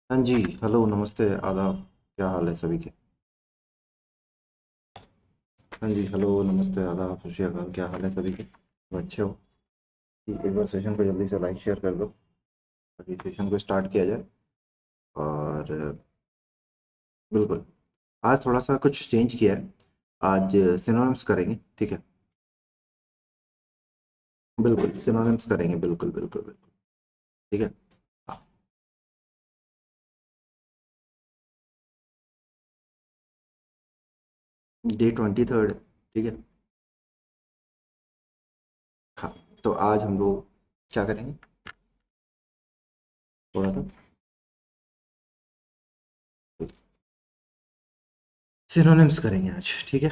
हाँ जी। हेलो, नमस्ते, आदाब। क्या हाल है सभी के? हाँ जी, हेलो, नमस्ते, आदाब, सत श्री अकाल। क्या हाल है सभी के? तो अच्छे हो? कि एक बार सेशन को जल्दी से लाइक शेयर कर दो ताकि सेशन को स्टार्ट किया जाए। और बिल्कुल, आज थोड़ा सा कुछ चेंज किया है। आज सिनोनिम्स करेंगे, ठीक है? बिल्कुल सिनोनिम्स करेंगे, बिल्कुल बिल्कुल बिल्कुल। ठीक है। हाँ, डे 23rd। ठीक है। हाँ, तो आज हम लोग क्या करेंगे? थोड़ा सा सिनोनिम्स करेंगे आज, ठीक है?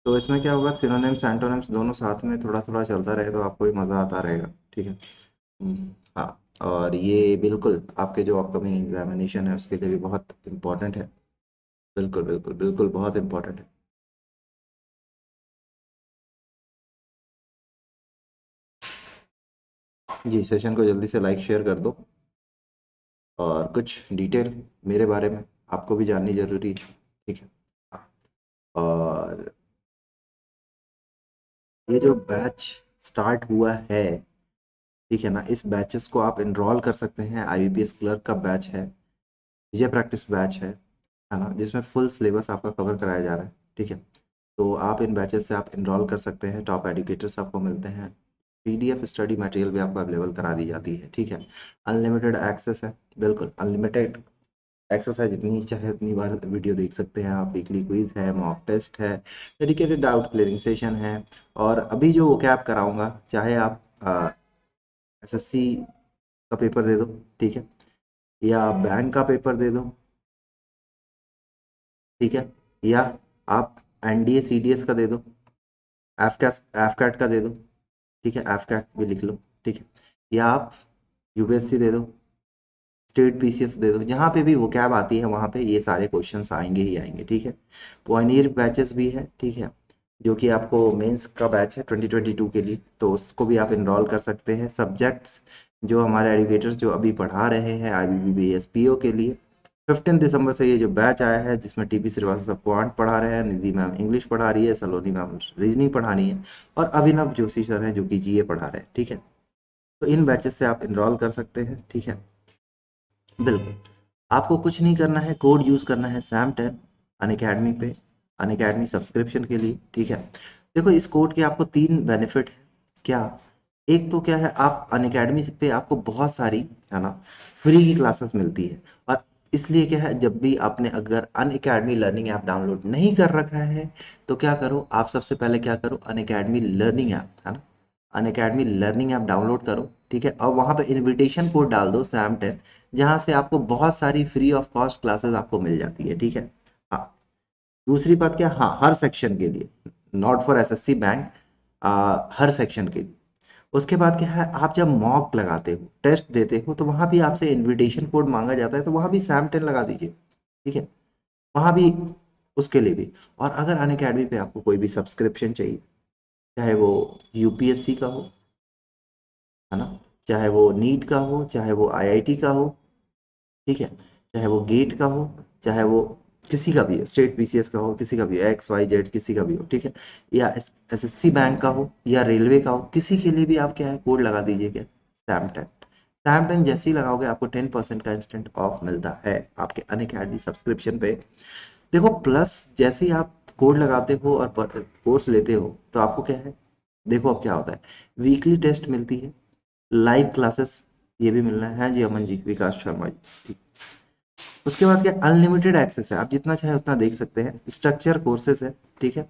तो इसमें क्या होगा, सिनोनिम्स एंटोनिम्स दोनों साथ में थोड़ा थोड़ा चलता रहे तो आपको भी मज़ा आता रहेगा, ठीक है? हाँ, और ये बिल्कुल आपके जो अपकमिंग एग्जामिनेशन है उसके लिए भी बहुत इम्पोर्टेंट है। बिल्कुल बिल्कुल बिल्कुल, बहुत इम्पोर्टेंट है। जी, सेशन को जल्दी से लाइक शेयर कर दो। और कुछ डिटेल मेरे बारे में आपको भी जाननी ज़रूरी है, ठीक है? हाँ, और ये जो बैच स्टार्ट हुआ है, ठीक है ना, इस बैचेस को आप इनरोल कर सकते हैं। आईबीपीएस क्लर्क का बैच है, विजय प्रैक्टिस बैच है ना, जिसमें फुल सिलेबस आपका कवर कराया जा रहा है, ठीक है? तो आप इन बैचेस से आप इनरोल कर सकते हैं, टॉप एडुकेटर्स आपको मिलते हैं, पीडीएफ स्टडी मटेरियल भी आपको अवेलेबल करा दी जाती है, ठीक है? अनलिमिटेड एक्सेस है, बिल्कुल अनलिमिटेड एक्सेस है, जितनी चाहे उतनी बार वीडियो देख सकते हैं आप। वीकली क्विज है, मॉक टेस्ट है, डेडिकेटेड डाउट क्लियरिंग सेशन है। और अभी जो कैप कराऊंगा, चाहे आप एसएससी का पेपर दे दो, ठीक है, या बैंक का पेपर दे दो, ठीक है, या आप एनडीए सीडीएस का दे दो, एफ कैट का दे दो, ठीक है, एफ कैट भी लिख लो, ठीक है, या आप यूपीएससी दे दो, स्टेट पीसीएस दे दो। जहाँ पे भी वो कैब आती है वहाँ पे ये सारे क्वेश्चंस आएंगे ही आएंगे, ठीक है? पॉइनियर बैचेस भी है, ठीक है, जो कि आपको मेंस का बैच है 2022 के लिए, तो उसको भी आप इनरोल कर सकते हैं। सब्जेक्ट्स जो हमारे एडुकेटर्स जो अभी पढ़ा रहे हैं आईबीबीएस पीओ के लिए, 15 दिसंबर से ये जो बैच आया है, जिसमें टीपी श्रीवास्तव क्वांट पढ़ा रहे हैं, निधि मैम इंग्लिश पढ़ा रही है, सलोनी मैम रीजनिंग पढ़ा रही है, और अभिनव जोशी सर हैं जो कि जीए पढ़ा रहे हैं, ठीक है? तो इन बैचेस से आप इनरोल कर सकते हैं, ठीक है? बिल्कुल, आपको कुछ नहीं करना है, कोड यूज़ करना है सैम 10 अनअकैडमी पे, अनअकैडमी सब्सक्रिप्शन के लिए, ठीक है? देखो, इस कोड के आपको तीन बेनिफिट है। क्या? एक तो क्या है, आप अनअकैडमी पे आपको बहुत सारी, है ना, फ्री की क्लासेस मिलती है। और इसलिए क्या है, जब भी आपने अगर अनअकैडमी लर्निंग ऐप डाउनलोड नहीं कर रखा है तो क्या करो, आप सबसे पहले क्या करो, अनअकैडमी लर्निंग ऐप, है ना, अनअकैडमी लर्निंग ऐप डाउनलोड करो, ठीक है? और वहाँ पे इनविटेशन कोड डाल दो सैम 10, जहाँ से आपको बहुत सारी फ्री ऑफ कॉस्ट क्लासेस आपको मिल जाती है, ठीक है? हाँ, दूसरी बात क्या, हाँ, हर सेक्शन के लिए, not for SSC bank, her section के लिए। उसके बाद क्या है, आप जब मॉक लगाते हो, टेस्ट देते हो, तो वहाँ भी आपसे इनविटेशन कोड मांगा जाता है, तो वहाँ भी सैम 10 लगा दीजिए, ठीक है? वहाँ भी, उसके लिए भी। और अगर अनअकैडमी पे आपको कोई भी सब्सक्रिप्शन चाहिए, चाहे वो यूपीएससी का हो, है ना, चाहे वो नीट का हो, चाहे वो आईआईटी का हो, ठीक है, चाहे वो गेट का हो, चाहे वो किसी का भी हो, स्टेट पीसीएस का हो, किसी का भी हो, एक्स वाई जेड किसी का भी हो, ठीक है, या एसएससी बैंक का हो या रेलवे का हो, किसी के लिए भी आप क्या है, कोड लगा दीजिए, क्या, सैम 10। सैम 10 जैसे ही लगाओगे आपको 10% का इंस्टेंट ऑफ मिलता है आपके अनअकैडमी सब्सक्रिप्शन पे। देखो, प्लस जैसे ही आप कोड लगाते हो और कोर्स लेते हो तो आपको क्या है, देखो अब क्या होता है, वीकली टेस्ट मिलती है, लाइव क्लासेस ये भी मिलना है। हाँ जी, अमन जी, विकास शर्मा जी, ठीक। उसके बाद क्या, अनलिमिटेड एक्सेस है, आप जितना चाहे उतना देख सकते हैं। स्ट्रक्चर कोर्सेज है, ठीक है,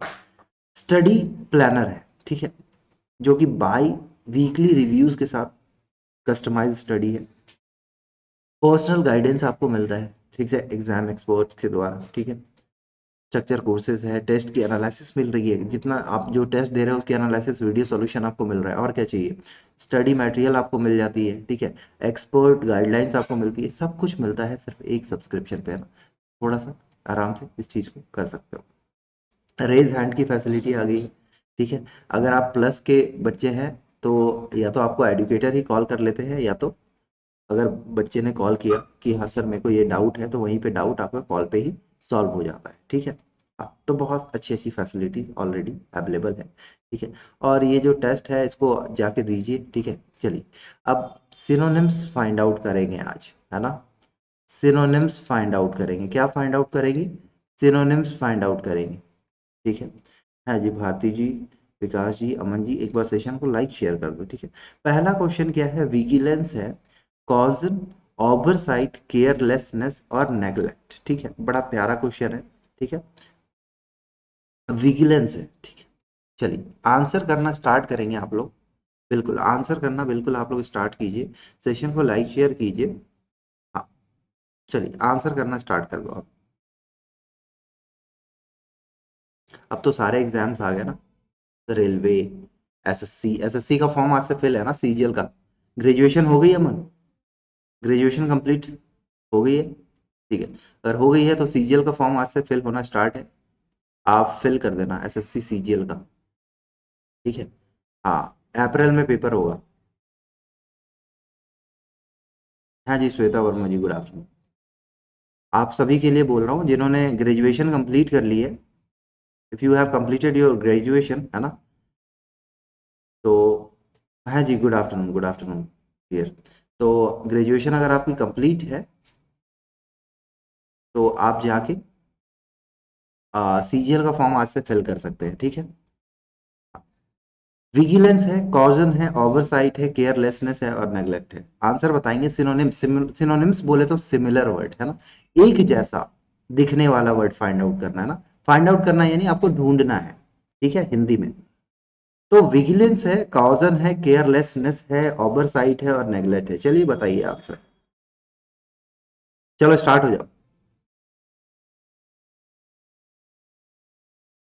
स्टडी प्लानर है, ठीक है, जो कि बाई वीकली रिव्यूज के साथ कस्टमाइज स्टडी है। पर्सनल गाइडेंस आपको मिलता है, ठीक है, एग्जाम एक्सपर्ट के द्वारा, ठीक है। स्ट्रक्चर कोर्सेज है, टेस्ट की एनालिसिस मिल रही है, जितना आप जो टेस्ट दे रहे हो उसकी एनालिसिस वीडियो सॉल्यूशन आपको मिल रहा है, और क्या चाहिए? स्टडी मटेरियल आपको मिल जाती है, ठीक है, एक्सपर्ट गाइडलाइंस आपको मिलती है, सब कुछ मिलता है सिर्फ एक सब्सक्रिप्शन पे, है ना? थोड़ा सा आराम से इस चीज़ को कर सकते हो। रेज हैंड की फैसिलिटी आ गई है, ठीक है। अगर आप प्लस के बच्चे हैं तो या तो आपको एडुकेटर ही कॉल कर लेते हैं, या तो अगर बच्चे ने कॉल किया कि हाँ सर मेरे को ये डाउट है, तो वहीं पे डाउट आपका कॉल पे ही सॉल्व हो जाता है, ठीक है। अब तो बहुत अच्छी अच्छी फैसिलिटीज ऑलरेडी अवेलेबल है, ठीक है। और ये जो टेस्ट है इसको जाके दीजिए, ठीक है। चलिए अब सिनोनिम्स फाइंड आउट करेंगे आज, है ना। सिनोनिम्स फाइंड आउट करेंगे, क्या फाइंड आउट करेंगे? सिनोनिम्स फाइंड आउट करेंगे, ठीक है। हाँ जी, भारती जी, विकास जी, अमन जी, एक बार सेशन को लाइक शेयर कर दो, ठीक है। पहला क्वेश्चन क्या है? विजिलेंस है, कॉजन, ओवरसाइट, केयरलेसनेस और नेग्लेक्ट, ठीक है। बड़ा प्यारा क्वेश्चन है, ठीक है। विजिलेंस है, ठीक है। चलिए आंसर करना स्टार्ट करेंगे आप लोग। बिल्कुल आंसर करना, बिल्कुल आप लोग स्टार्ट कीजिए, सेशन को लाइक शेयर कीजिए। हाँ, चलिए आंसर करना स्टार्ट कर दो आप। अब तो सारे एग्जाम्स आ गए ना, रेलवे, एसएससी, एसएससी का फॉर्म आज से फिल है ना, सीजीएल का। ग्रेजुएशन हो गई है मन? ग्रेजुएशन कंप्लीट हो गई है, ठीक है। अगर हो गई है तो सीजीएल का फॉर्म आज से फिल होना स्टार्ट है, आप फिल कर देना एसएससी सीजीएल का, ठीक है। हाँ, अप्रैल में पेपर होगा। हाँ जी, श्वेता वर्मा जी, गुड आफ्टरनून। आप सभी के लिए बोल रहा हूँ जिन्होंने ग्रेजुएशन कंप्लीट कर ली है, if you have completed your graduation, है ना, तो हाँ जी, good afternoon, good afternoon dear. तो ग्रेजुएशन अगर आपकी कंप्लीट है तो आप जाके सीजीएल का फॉर्म आज से फिल कर सकते हैं, ठीक है। विजिलेंस है, कॉजन है, ओवरसाइट है, केयरलेसनेस है और नेग्लेक्ट है। आंसर बताएंगे। सिनोनिम्स, सिनोनिम्स बोले तो सिमिलर वर्ड, है ना, एक जैसा दिखने वाला वर्ड फाइंड आउट करना है ना। फाइंड आउट करना यानी आपको ढूंढना है, ठीक है, हिंदी में। तो विजिलेंस है, कॉजन है, केयरलेसनेस है, ओवरसाइट है और नेग्लेक्ट है। चलिए बताइए आंसर। चलो स्टार्ट हो जाओ।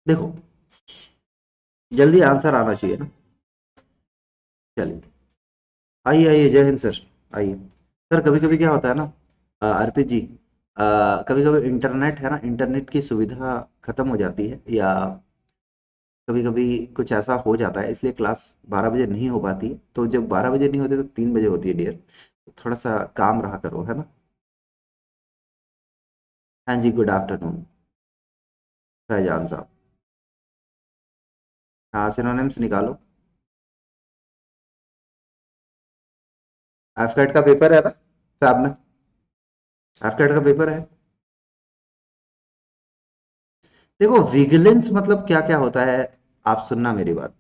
देखो, जल्दी आंसर आना चाहिए ना। चलिए, आइए आइए, जय हिंद सर, आइए। सर कभी कभी क्या होता है ना, अर्पित जी, कभी कभी इंटरनेट है ना, इंटरनेट की सुविधा खत्म हो जाती है, या कभी कभी कुछ ऐसा हो जाता है, इसलिए क्लास 12 बजे नहीं हो पाती है। तो जब 12 बजे नहीं होती तो 3 बजे होती है डियर, तो थोड़ा सा काम रहा करो, है ना। हाँ जी, गुड आफ्टरनून फैजान साहब। हाँ, सिनोनिम्स निकालो। एफकेट का पेपर है ना फैब में? एफकेट का पेपर है। देखो, विजिलेंस मतलब क्या क्या होता है, आप सुनना मेरी बात।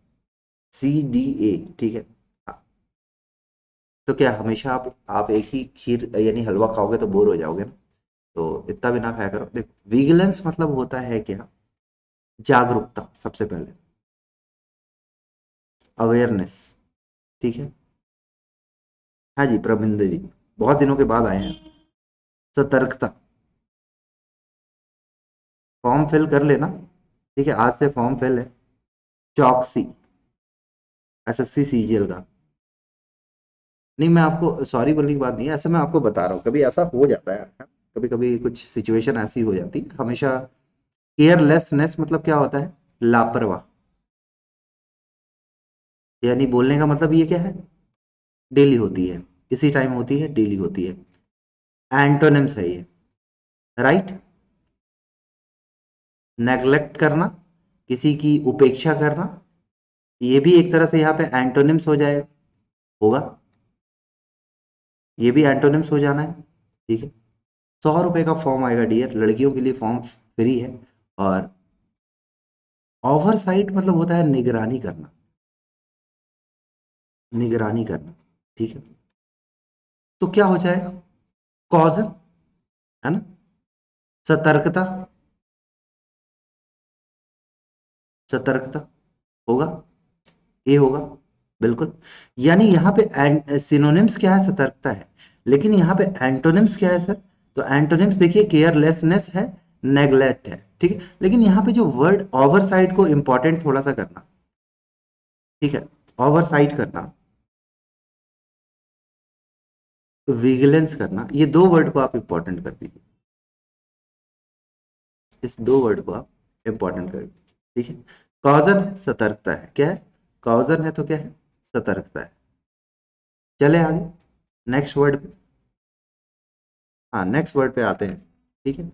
CDA, ठीक है। तो क्या हमेशा आप एक ही खीर यानी हलवा खाओगे तो बोर हो जाओगे ना, तो इतना भी ना खाया करो। देखो, विजिलेंस मतलब होता है क्या? जागरूकता, सबसे पहले अवेयरनेस, ठीक है। हाँ जी, प्रबिंद जी, बहुत दिनों के बाद आए हैं। सतर्कता, फॉर्म फिल कर लेना, ठीक है, आज से फॉर्म फिल है। चौकसी, एसएससी सीजीएल का। नहीं, मैं आपको सॉरी बोलने की बात नहीं है, ऐसा मैं आपको बता रहा हूँ, कभी ऐसा हो जाता है, कभी कभी कुछ सिचुएशन ऐसी हो जाती है हमेशा। केयरलेसनेस मतलब क्या होता है? लापरवाह, यानी बोलने का मतलब ये क्या है? डेली होती है, इसी टाइम होती है, डेली होती है। एंटोनिम्स है ये, राइट। नेग्लेक्ट करना, किसी की उपेक्षा करना, ये भी एक तरह से यहाँ पे एंटोनिम्स हो जाए, होगा, ये भी एंटोनिम्स हो जाना है, ठीक है। 100 रुपए का फॉर्म आएगा डियर, लड़कियों के लिए फॉर्म फ्री है। और ओवरसाइट मतलब होता है निगरानी करना, निगरानी करना, ठीक है। तो क्या हो जाएगा? कॉजन, है ना, सतर्कता, सतर्कता होगा, ये होगा, बिल्कुल। यानी यहाँ पे सिनोनिम्स क्या है? सतर्कता है, लेकिन यहाँ पे एंटोनिम्स क्या है सर? तो एंटोनिम्स देखिए, केयरलेसनेस है, नेग्लेक्ट है, ठीक है। लेकिन यहाँ पे जो वर्ड ओवरसाइट को इंपॉर्टेंट थोड़ा सा करना, ठीक है, ओवरसाइट करना, विजिलेंस करना, ये दो वर्ड को आप इंपॉर्टेंट कर दीजिए, इस दो वर्ड को आप इंपॉर्टेंट कर दीजिए, ठीक है। कॉजन है, सतर्कता है, क्या है? कॉजन है तो क्या है? सतर्कता है। चले आगे नेक्स्ट वर्ड पे। हाँ नेक्स्ट वर्ड पे आते हैं, ठीक है,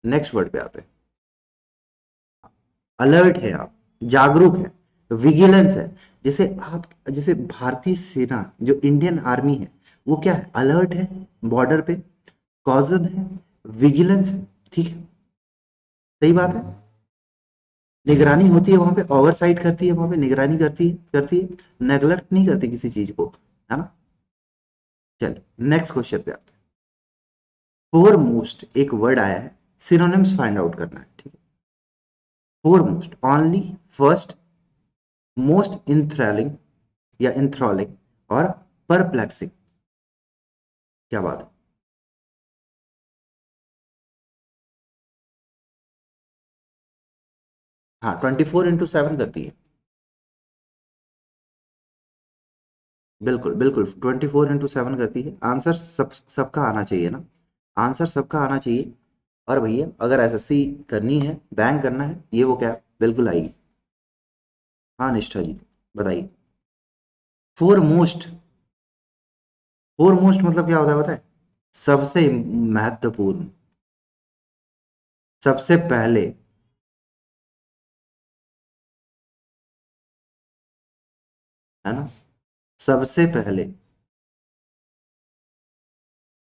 नेक्स्ट वर्ड पे आते हैं। अलर्ट है आप, जागरूक है, विजिलेंस है। जैसे आप, जैसे भारतीय सेना जो इंडियन आर्मी है वो क्या है, अलर्ट है बॉर्डर पे, कॉजन है, विजिलेंस है, ठीक है, सही बात है। निगरानी होती है वहां पे, ओवरसाइट करती है वहां पे, निगरानी करती है, नेग्लेक्ट नहीं करती किसी चीज को, है ना। चलिए नेक्स्ट क्वेश्चन पे आते हैं। फोर मोस्ट एक वर्ड आया है, सिनोनिम्स फाइंड आउट करना है, ठीक है। Foremost, only, first, most enthralling या इंथ्रॉलिंग, और परप्लेक्सिंग। क्या बात है। हाँ 24/7 करती है, बिल्कुल बिल्कुल 24/7 करती है। आंसर सबका आना चाहिए ना, आंसर सबका आना चाहिए। और भैया अगर एसएससी करनी है, बैंक करना है, ये वो क्या, बिल्कुल आएगी। हाँ निष्ठा जी बताइए। फोर मोस्ट, फोर मोस्ट मतलब क्या होता है पता है, सबसे महत्वपूर्ण, सबसे पहले, है ना, सबसे पहले।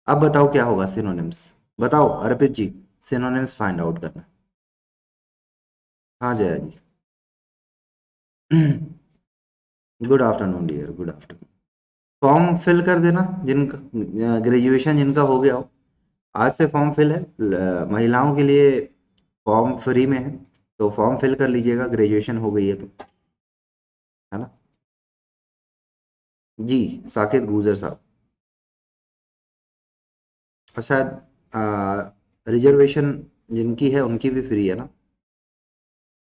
अब बताओ क्या होगा सिनोनिम्स, बताओ Arpit ji, synonyms find out करना। हाँ Jaya ji. Good afternoon dear, good afternoon. Form fill कर देना जिनका ग्रेजुएशन जिनका हो गया हो, आज से फॉर्म फिल है। महिलाओं के लिए फॉर्म फ्री में है, तो फॉर्म फिल कर लीजिएगा, ग्रेजुएशन हो गई है तो, है ना। जी, साकेत गुजर साहब। और शायद रिजर्वेशन जिनकी है उनकी भी फ्री है ना।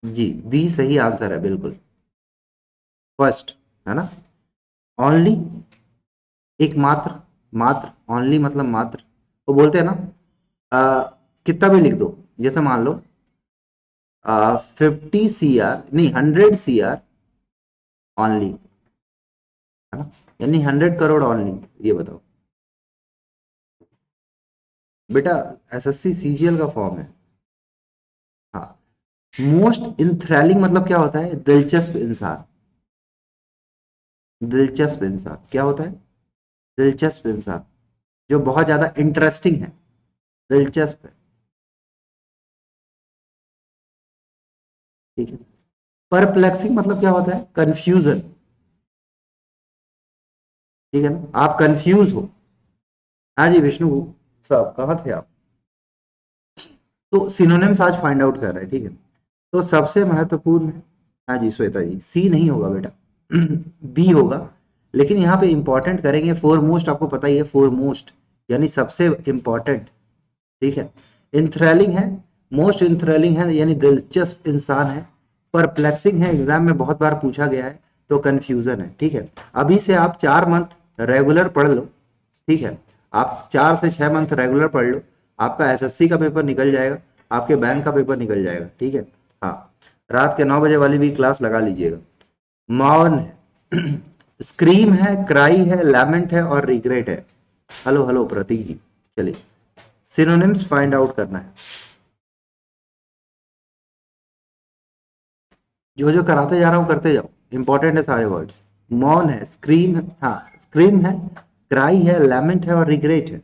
जी, बी सही आंसर है बिल्कुल, फर्स्ट, है ना। ओनली, एक मात्र, मात्र, ओनली मतलब मात्र। वो बोलते हैं ना, कितना भी लिख दो, जैसे मान लो 50 CR नहीं, 100 CR ओनली, है ना, यानी 100 करोड़ ओनली। ये बताओ बेटा, एसएससी सीजीएल का फॉर्म है। हाँ, मोस्ट इंथ्रेलिंग मतलब क्या होता है, दिलचस्प इंसान, दिलचस्प इंसान क्या होता है, दिलचस्प इंसान, जो बहुत ज्यादा इंटरेस्टिंग है, दिलचस्प है, ठीक है। परप्लेक्सिंग मतलब क्या होता है, कंफ्यूजन, ठीक है ना, आप कंफ्यूज हो। हाँ जी विष्णु साहब कहाँ थे आप। तो सिनोनिम्स आज फाइंड आउट कर रहे हैं, ठीक है। तो सबसे महत्वपूर्ण है, हाँ जी श्वेता जी, सी नहीं होगा बेटा, बी होगा। लेकिन यहाँ पे इंपॉर्टेंट करेंगे फोर मोस्ट, आपको पता ही है फोर मोस्ट यानी सबसे इंपॉर्टेंट, ठीक है। इंथ्रेलिंग है, मोस्ट इंथ्रेलिंग है यानी दिलचस्प इंसान है। परप्लेक्सिंग है, एग्जाम में बहुत बार पूछा गया है, तो कंफ्यूजन है, ठीक है। अभी से आप 4 मंथ रेगुलर पढ़ लो, ठीक है। आप 4 से 6 मंथ रेगुलर पढ़ लो, आपका एसएससी का पेपर निकल जाएगा, आपके बैंक का पेपर निकल जाएगा, ठीक है। हाँ, रात के 9 बजे वाली भी क्लास लगा लीजिएगा। मौन है, स्क्रीम है, क्राई है, लैमेंट है और रिग्रेट है। हेलो हेलो प्रतीक जी, चलिए सिनोनिम्स फाइंड आउट करना है। जो जो कराते जा रहा हूँ करते जाओ, इंपॉर्टेंट है सारे वर्ड्स। मौन है, स्क्रीम है, हाँ स्क्रीम है, क्राई है, लैमेंट है और रिग्रेट है।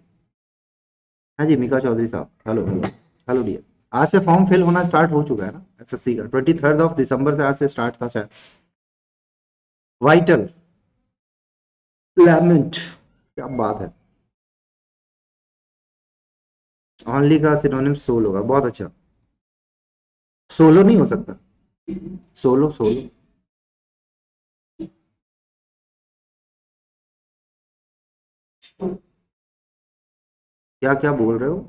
हाँ जी मीका चौधरी साहब, हेलो हेलो, हेलो डियर। आज से फॉर्म फिल होना स्टार्ट हो चुका है ना एसएससी का, 23 दिसंबर से आज से स्टार्ट था शायद। वाइटल, लैमेंट, क्या बात है। ओनली का सिनोनिम सोल होगा, बहुत अच्छा। सोलो नहीं हो सकता, सोलो सोलो। क्या क्या बोल रहे हो।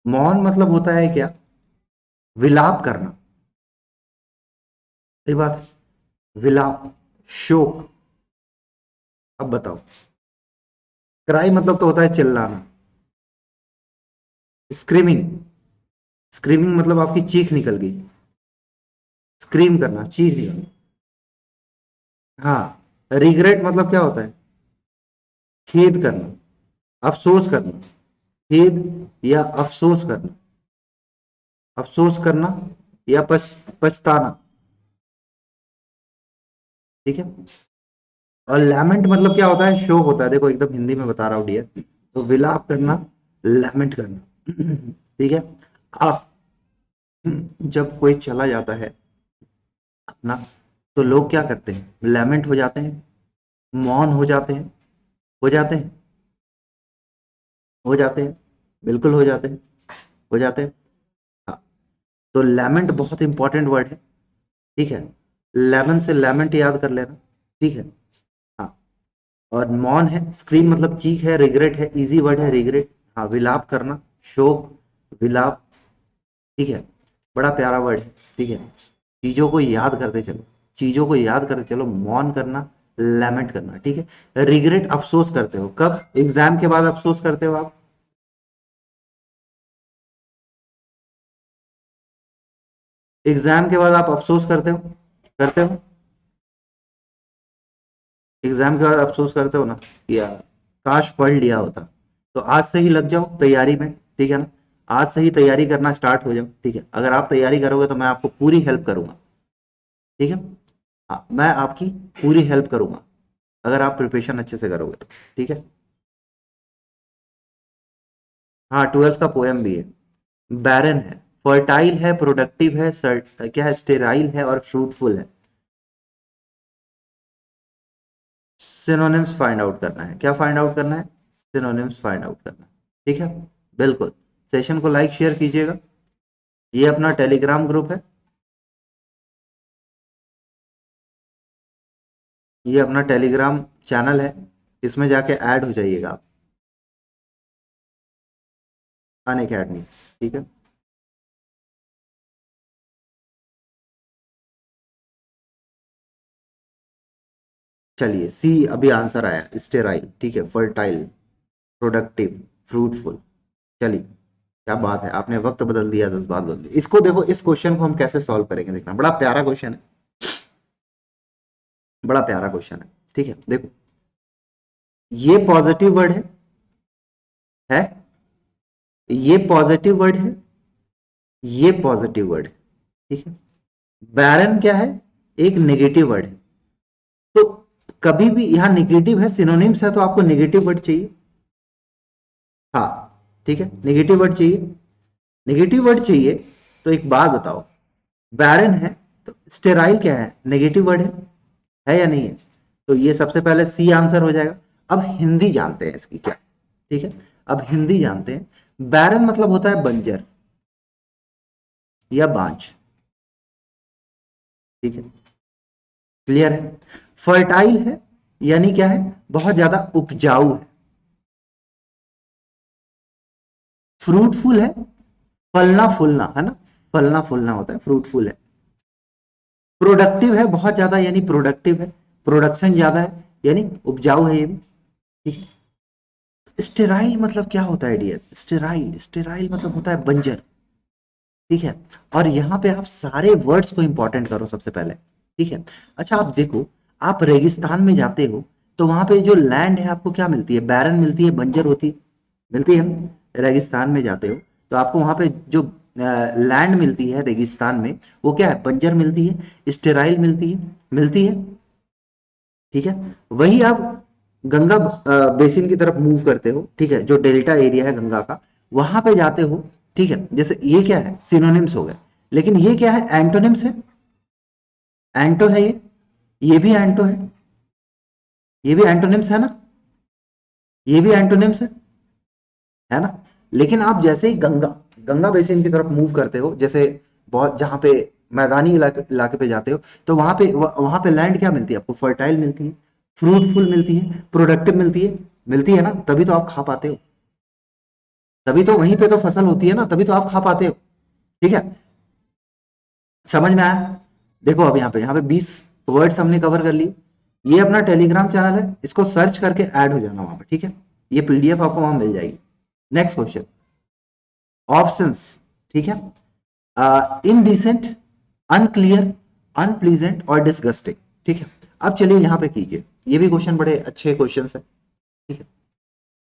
मौन मतलब होता है क्या, विलाप करना, सही बात है, विलाप, शोक। अब बताओ, क्राई मतलब तो होता है चिल्लाना, स्क्रीमिंग, स्क्रीमिंग मतलब आपकी चीख निकल गई, स्क्रीम करना, चीख निकलना। हाँ, रिग्रेट मतलब क्या होता है, खेद करना, अफसोस करना, खेद या अफसोस करना, अफसोस करना या पछताना, ठीक है। और लैमेंट मतलब क्या होता है, शोक होता है। देखो एकदम हिंदी में बता रहा हूँ डियर, तो विलाप करना, लैमेंट करना, ठीक है। आप जब कोई चला जाता है अपना, तो लोग क्या करते हैं, लैमेंट हो जाते हैं, मौन हो जाते हैं, हो जाते हैं, हो जाते हैं, बिल्कुल हो जाते हैं, हो जाते हैं। हाँ, तो लैमेंट बहुत इंपॉर्टेंट वर्ड है, ठीक है। लेमन से लैमेंट याद कर लेना, ठीक है। हाँ, और मौन है, स्क्रीम मतलब चीख है, रिग्रेट है, इजी वर्ड है रिग्रेट। हाँ, विलाप करना, शोक, विलाप, ठीक है। बड़ा प्यारा वर्ड है, ठीक है। चीजों को याद करते चलो, चीजों को याद करते चलो, मौन करना, लैमेंट करना, ठीक है। रिग्रेट अफसोस करते हो कब, एग्जाम के बाद अफसोस करते हो आप, एग्जाम के बाद आप अफसोस करते हो, करते हो, एग्जाम के बाद अफसोस करते हो ना, या काश पढ़ लिया होता। तो आज से ही लग जाओ तैयारी में, ठीक है ना। आज से ही तैयारी करना स्टार्ट हो जाओ, ठीक है। अगर आप तैयारी करोगे तो मैं आपको पूरी हेल्प करूंगा, ठीक है। हाँ, मैं आपकी पूरी हेल्प करूंगा अगर आप प्रिपरेशन अच्छे से करोगे तो, ठीक है। हाँ, 12th का पोएम भी है। बैरन है, फर्टाइल है, प्रोडक्टिव है, क्या है, स्टेराइल है और फ्रूटफुल है। सिनोनिम्स फाइंड आउट करना है, क्या फाइंड आउट करना है, सिनोनिम्स फाइंड आउट करना है, ठीक है। बिल्कुल, सेशन को लाइक शेयर कीजिएगा। ये अपना टेलीग्राम ग्रुप है, ये अपना टेलीग्राम चैनल है, इसमें जाके ऐड हो जाइएगा आप, अन अकेडमी, ठीक है। चलिए, सी अभी आंसर आया, स्टेराइल, ठीक है, फर्टाइल, प्रोडक्टिव, फ्रूटफुल। चलिए, क्या बात है, आपने वक्त बदल दिया, 10 बार बदल दिया। इसको देखो, इस क्वेश्चन को हम कैसे सॉल्व करेंगे, देखना, बड़ा प्यारा क्वेश्चन है, बड़ा प्यारा क्वेश्चन है, ठीक है। देखो, ये पॉजिटिव वर्ड है, ये पॉजिटिव वर्ड है, ये पॉजिटिव वर्ड है, ठीक है। बैरन क्या है, एक नेगेटिव वर्ड है। तो कभी भी यहाँ नेगेटिव है, सिनोनिम्स है, तो आपको नेगेटिव वर्ड चाहिए। हाँ, ठीक है, नेगेटिव वर्ड चाहिए, नेगेटिव वर्ड चाहिए। तो एक बात बताओ, बैरन है, तो स्टेराइल क्या है, नेगेटिव वर्ड है या नहीं है। तो ये सबसे पहले सी आंसर हो जाएगा। अब हिंदी जानते हैं इसकी क्या, ठीक है। अब हिंदी जानते हैं, बैरन मतलब होता है बंजर या बांझ, ठीक है, क्लियर है। फर्टाइल है, यानी क्या है, बहुत ज्यादा उपजाऊ है। फ्रूटफुल है, फलना फूलना है ना, फलना फूलना होता है, फ्रूटफुल है। प्रोडक्टिव है, बहुत ज्यादा यानी प्रोडक्टिव है, प्रोडक्शन ज्यादा है, यानी उपजाऊ है ये भी, ठीक है। स्टेराइल मतलब क्या होता है डियर, स्टेराइल, स्टेराइल मतलब होता है बंजर, ठीक है। और यहाँ पे आप सारे वर्ड्स को इंपॉर्टेंट करो सबसे पहले, ठीक है। अच्छा, आप देखो, आप रेगिस्तान में जाते हो, तो वहां पे जो लैंड है आपको क्या मिलती है, बैरन मिलती है, बंजर होती है, मिलती है ना? रेगिस्तान में जाते हो तो आपको वहां पे जो लैंड मिलती है रेगिस्तान में, वो क्या है, बंजर मिलती है, स्टेराइल मिलती है, मिलती है, ठीक है। वही आप गंगा बेसिन की तरफ मूव करते हो, ठीक है, जो डेल्टा एरिया है गंगा का, वहां पे जाते हो, ठीक है। जैसे ये क्या है, सिनोनिम्स हो गए, लेकिन ये क्या है, एंटोनिम्स है, एंटो है ये भी एंटो है, ये भी एंटोनिम्स है ना, ये भी एंटोनिम्स है ना। लेकिन आप जैसे ही गंगा गंगा बेसिन की तरफ मूव करते हो, जैसे बहुत जहां पे मैदानी इलाके पे जाते हो, तो वहां पे लैंड क्या मिलती है आपको, फर्टाइल मिलती है, फ्रूटफुल मिलती है, प्रोडक्टिव मिलती है, मिलती है ना, तभी तो आप खा पाते हो, तभी तो वहीं पे तो फसल होती है ना, तभी तो आप खा पाते हो, ठीक है। समझ में आया। देखो, अब यहाँ पे 20 वर्ड्स हमने कवर कर लिए। ये अपना टेलीग्राम चैनल है, इसको सर्च करके ऐड हो जाना वहां पे, ठीक है। ये पीडीएफ आपको वहां मिल जाएगी। नेक्स्ट क्वेश्चन, ऑप्शंस, ठीक है। इनडिसेंट, अनक्लियर, अनप्लीजेंट और डिसगस्टिंग, ठीक है। अब चलिए यहाँ पे कीजिए, ये भी क्वेश्चन बड़े अच्छे क्वेश्चन है, ठीक है।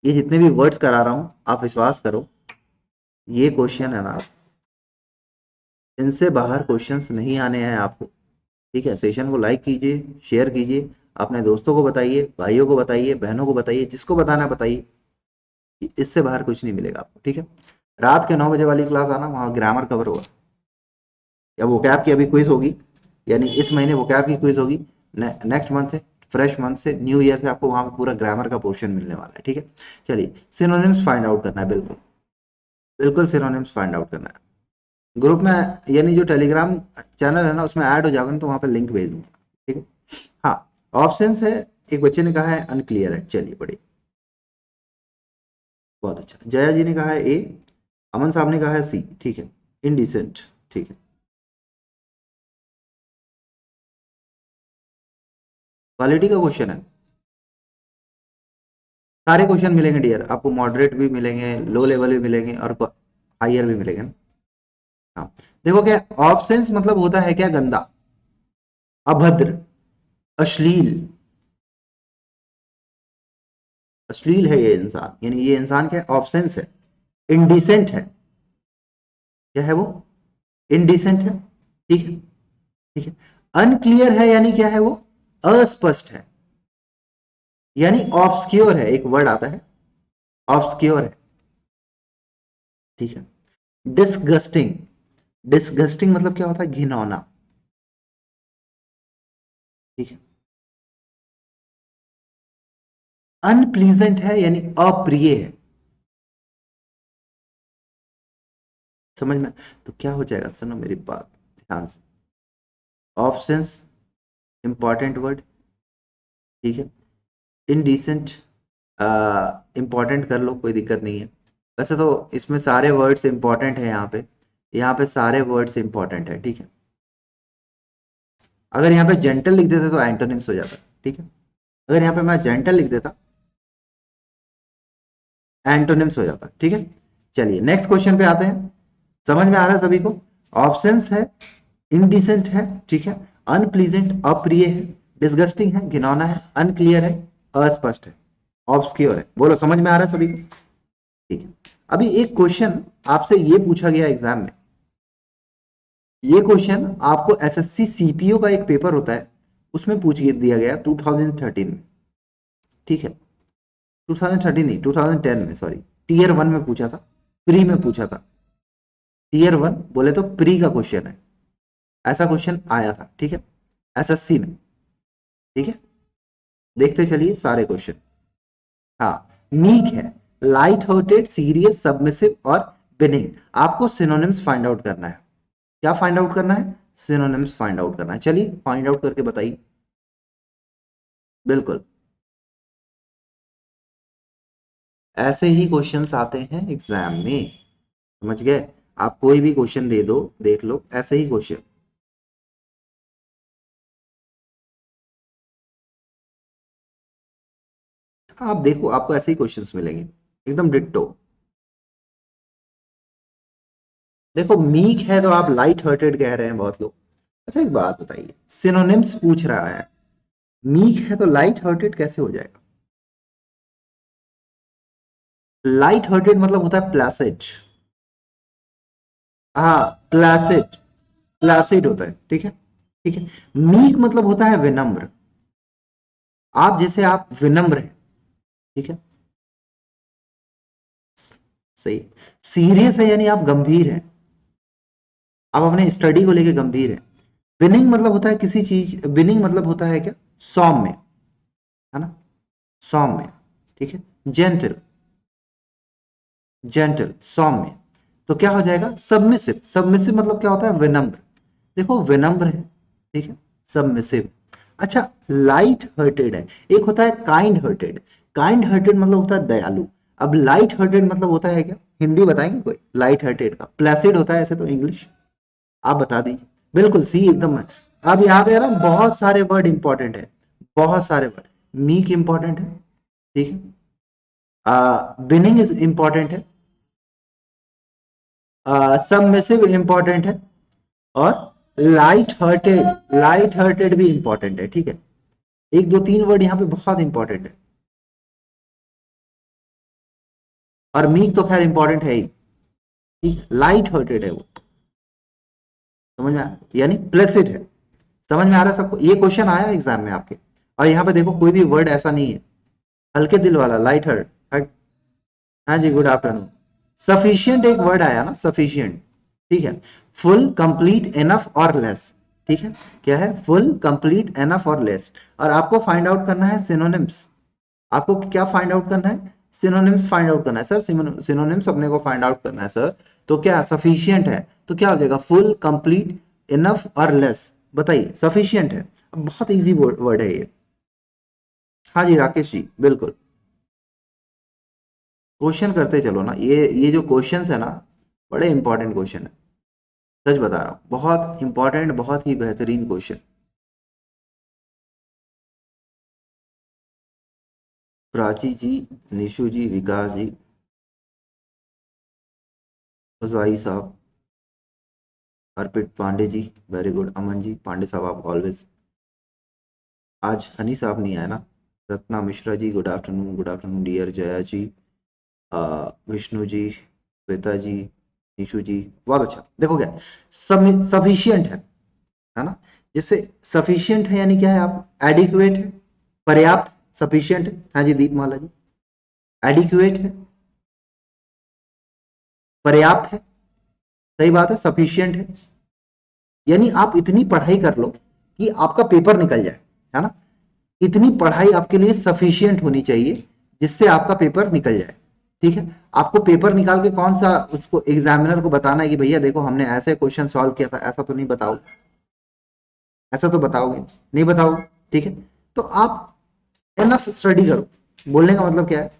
ये जितने भी वर्ड्स करा रहा हूं आप विश्वास करो, ये क्वेश्चन है ना, इनसे बाहर क्वेश्चंस नहीं आने हैं आपको। ठीक है, सेशन को लाइक कीजिए, शेयर कीजिए, अपने दोस्तों को बताइए, भाइयों को बताइए, बहनों को बताइए, जिसको बताना है बताइए। इससे बाहर कुछ नहीं मिलेगा आपको। ठीक है, रात के 9 बजे वाली क्लास आना, वहाँ ग्रामर कवर होगा, या वोकैब की अभी क्विज होगी, यानी इस महीने वोकैब की क्विज होगी। नेक्स्ट मंथ से, फ्रेश मंथ से, न्यू ईयर से आपको वहाँ पे पूरा ग्रामर का पोर्शन मिलने वाला है। ठीक है, चलिए सिनोनिम्स फाइंड आउट करना है, बिल्कुल बिल्कुल सिनोनिम्स फाइंड आउट करना है। ग्रुप में, यानी जो टेलीग्राम चैनल है ना, उसमें ऐड हो जाओगे ना, तो वहाँ पे लिंक भेज दूंगा। ठीक है, हाँ, ऑप्शंस है, एक बच्चे ने कहा है अनक्लियर है, चलिए बढ़िया, बहुत अच्छा। जया जी ने कहा है ए, अमन साहब ने कहा है सी। ठीक है, इनडिसेंट। ठीक है, क्वालिटी का क्वेश्चन है, सारे क्वेश्चन मिलेंगे डियर आपको, मॉडरेट भी मिलेंगे, लो लेवल भी मिलेंगे, और हाइयर भी मिलेंगे ना। हाँ, देखो क्या, ऑप्शंस मतलब होता है क्या, गंदा, अभद्र, अश्लील, अश्लील है ये इंसान, यानी ये इंसान क्या, ऑप्शंस है, इनडिसेंट है, क्या है वो, इनडिसेंट है। ठीक है, ठीक है, अनक्लियर है, यानी क्या है वो, अस्पष्ट है, यानी ऑब्सक्योर है, एक वर्ड आता है, ऑब्सक्योर है। ठीक है, डिसगस्टिंग, डिसगस्टिंग मतलब क्या होता है, घिनौना। ठीक है, अनप्लीजेंट है, यानी अप्रिय है, समझ में। तो क्या हो जाएगा, सुनो मेरी बात ध्यान से, ऑप्शंस इंपॉर्टेंट वर्ड, ठीक है, इनडिसेंट इंपॉर्टेंट कर लो, कोई दिक्कत नहीं है। वैसे तो इसमें सारे वर्ड्स इंपॉर्टेंट है, यहाँ पे सारे वर्ड्स इंपॉर्टेंट है। ठीक है, अगर यहाँ पे जेंटल लिख देते तो एंटोनिम्स हो जाता। ठीक है, अगर यहाँ पे मैं जेंटल लिख देता, एंटोनिम्स हो जाता। ठीक है, चलिए नेक्स्ट क्वेश्चन पे आते हैं। समझ में आ रहा है सभी को, ऑप्शंस है, इनडिसेंट है, ठीक है, अनप्लीजेंट अप्रिय है, डिसगस्टिंग है घिनौना है, अनक्लियर है अस्पष्ट है, ऑब्सक्योर है। बोलो समझ में आ रहा है सभी को। ठीक है, अभी एक क्वेश्चन आपसे ये पूछा गया एग्जाम में, ये क्वेश्चन आपको एसएससी सीपीओ का एक पेपर होता है, उसमें पूछ दिया गया 2013 में। ठीक है, 2013 नहीं, 2010 में, सॉरी, टीयर 1 में पूछा था, प्री में पूछा था, टीयर 1 बोले तो प्री का क्वेश्चन है, ऐसा क्वेश्चन आया था। ठीक है, एसएससी में। ठीक है, देखते चलिए सारे क्वेश्चन। हाँ, मीक है, लाइट हार्टेड, सीरियस, सबमिसिव और बिनिंग। आपको सिनोनिम्स फाइंड आउट करना है। क्या फाइंड आउट करना है, सिनोनिम्स फाइंड आउट करना है। चलिए फाइंड आउट करके बताइए। बिल्कुल, ऐसे ही क्वेश्चंस आते हैं एग्जाम में, समझ गए। आप कोई भी क्वेश्चन दे दो, देख लो ऐसे ही क्वेश्चन। आप देखो, आपको ऐसे ही क्वेश्चंस मिलेंगे, एकदम डिट्टो। देखो मीक है तो आप लाइट हार्टेड कह रहे हैं बहुत लोग। अच्छा एक बात बताइए, सिनोनिम्स पूछ रहा है, मीक है तो लाइट हार्टेड कैसे हो जाएगा। लाइट हार्टेड मतलब होता है प्लासिड। हाँ, प्लासिड, प्लासिड होता है। ठीक है, ठीक है, मीक मतलब होता है विनम्र, आप जैसे आप विनम्र हैं। ठीक है, सही। सीरियस है यानी आप गंभीर हैं, आप अपने स्टडी को लेके गंभीर हैं। विनिंग मतलब होता है किसी चीज, विनिंग मतलब होता है क्या, सौम्य, है ना, सौम्य। ठीक है, जेंटल, जेंटल सौम्य। तो क्या हो जाएगा, सबमिसिव, सबमिसिव मतलब क्या होता है, विनम्र। देखो विनम्र है, ठीक है, सबमिसिव। अच्छा, लाइट हार्टेड है, एक होता है काइंड हार्टेड, काइंड हार्टेड मतलब होता है दयालु। अब लाइट हार्टेड मतलब होता है क्या, हिंदी बताएंगे कोई लाइट हार्टेड का, प्लेसिड होता है ऐसे तो इंग्लिश, आप बता दीजिए। बिल्कुल सी एकदम है। अब यहाँ पे ना बहुत सारे वर्ड इंपॉर्टेंट है, बहुत सारे वर्ड, मीक इंपॉर्टेंट है, ठीक है, बिनिंग इज इंपॉर्टेंट है, सबमिसिव इंपॉर्टेंट है, और लाइट हार्टेड, लाइट हार्टेड भी इंपॉर्टेंट है। ठीक है, एक दो तीन वर्ड यहाँ पे बहुत इंपॉर्टेंट है। और मीक तो खैर इंपॉर्टेंट है ही, ठीक है, लाइट हार्टेड है वो, समझ में आया, यानी प्लेसिड है। समझ में आ रहा है सबको, ये क्वेश्चन आया एग्जाम में आपके। और यहाँ पे देखो कोई भी वर्ड ऐसा नहीं है, हल्के दिल वाला, लाइट हार्ट। हाँ जी, गुड आफ्टरनून। सफिशियंट एक वर्ड आया ना, सफिशियंट, ठीक है। फुल, कंप्लीट, एनफ और लेस, ठीक है। क्या है? फुल, कंप्लीट, एनफ और लेस। और आपको फाइंड आउट करना है सिनोनिम्स। आपको क्या फाइंड आउट करना है? सिनोनिम्स फाइंड आउट करना है सर, सिनोनिम्स अपने को फाइंड आउट करना है सर। तो क्या सफिशियंट है तो क्या हो जाएगा? फुल, कंप्लीट, इनफ और लेस। बताइए, सफिशियंट है। बहुत इजी वर्ड है ये। हाँ जी राकेश जी, बिल्कुल। क्वेश्चन करते चलो ना, ये जो क्वेश्चंस है ना, बड़े इंपॉर्टेंट क्वेश्चन है। सच बता रहा हूँ, बहुत इंपॉर्टेंट, बहुत ही बेहतरीन question. Prachi ji, Nishu ji, Vikas ji, Fazai sahab, Arpit Pandey ji, very good. Aman ji, Pandey sahab आप ऑलवेज। आज हनी साहब नहीं आए ना। Ratna Mishra ji, good afternoon, good afternoon dear. Jaya ji, Vishnu ji, Shweta ji, Nishu ji, बहुत अच्छा। देखो क्या सफिशियंट है ना। जैसे सफिशियंट है यानी क्या है? आप एडिक्वेट है, पर्याप्त, सफिशियंट है। हाँ जी दीपमाला जी, एडिक्वेट है, पर्याप्त है, सही बात है, सफिशियंट है। यानी आप इतनी पढ़ाई कर लो कि आपका पेपर निकल जाए, है ना। इतनी पढ़ाई आपके लिए सफिशियंट होनी चाहिए जिससे आपका पेपर निकल जाए, ठीक है। आपको पेपर निकाल के कौन सा उसको एग्जामिनर को बताना है कि भैया देखो हमने ऐसे क्वेश्चन सॉल्व किया था, ऐसा तो नहीं बताओ, ऐसा तो बताओगे नहीं, बताओगे, ठीक है। तो आप एनफ स्टडी करो, बोलने का मतलब क्या है?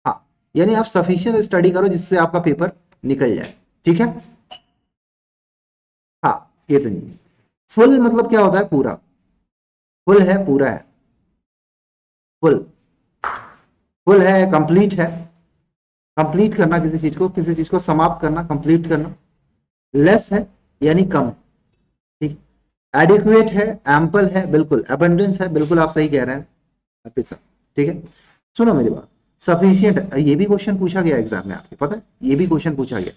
हाँ, यानी आप सफिशियंट स्टडी करो जिससे आपका पेपर निकल जाए, ठीक है। हाँ, ये तो नहीं। फुल मतलब क्या होता है? पूरा। फुल है, पूरा है, फुल। फुल है, कंप्लीट है, कंप्लीट करना किसी चीज को, किसी चीज को समाप्त करना, कंप्लीट करना। लेस है यानी कम है, ठीक। एडिक्वेट है, एम्पल है, बिल्कुल। अबंडेंस है, बिल्कुल आप सही कह रहे हैं अर्पित साहब, ठीक है। सुनो मेरी बात, सफिशियंट, ये भी क्वेश्चन पूछा गया एग्जाम में, आपको पता है ये भी क्वेश्चन पूछा गया।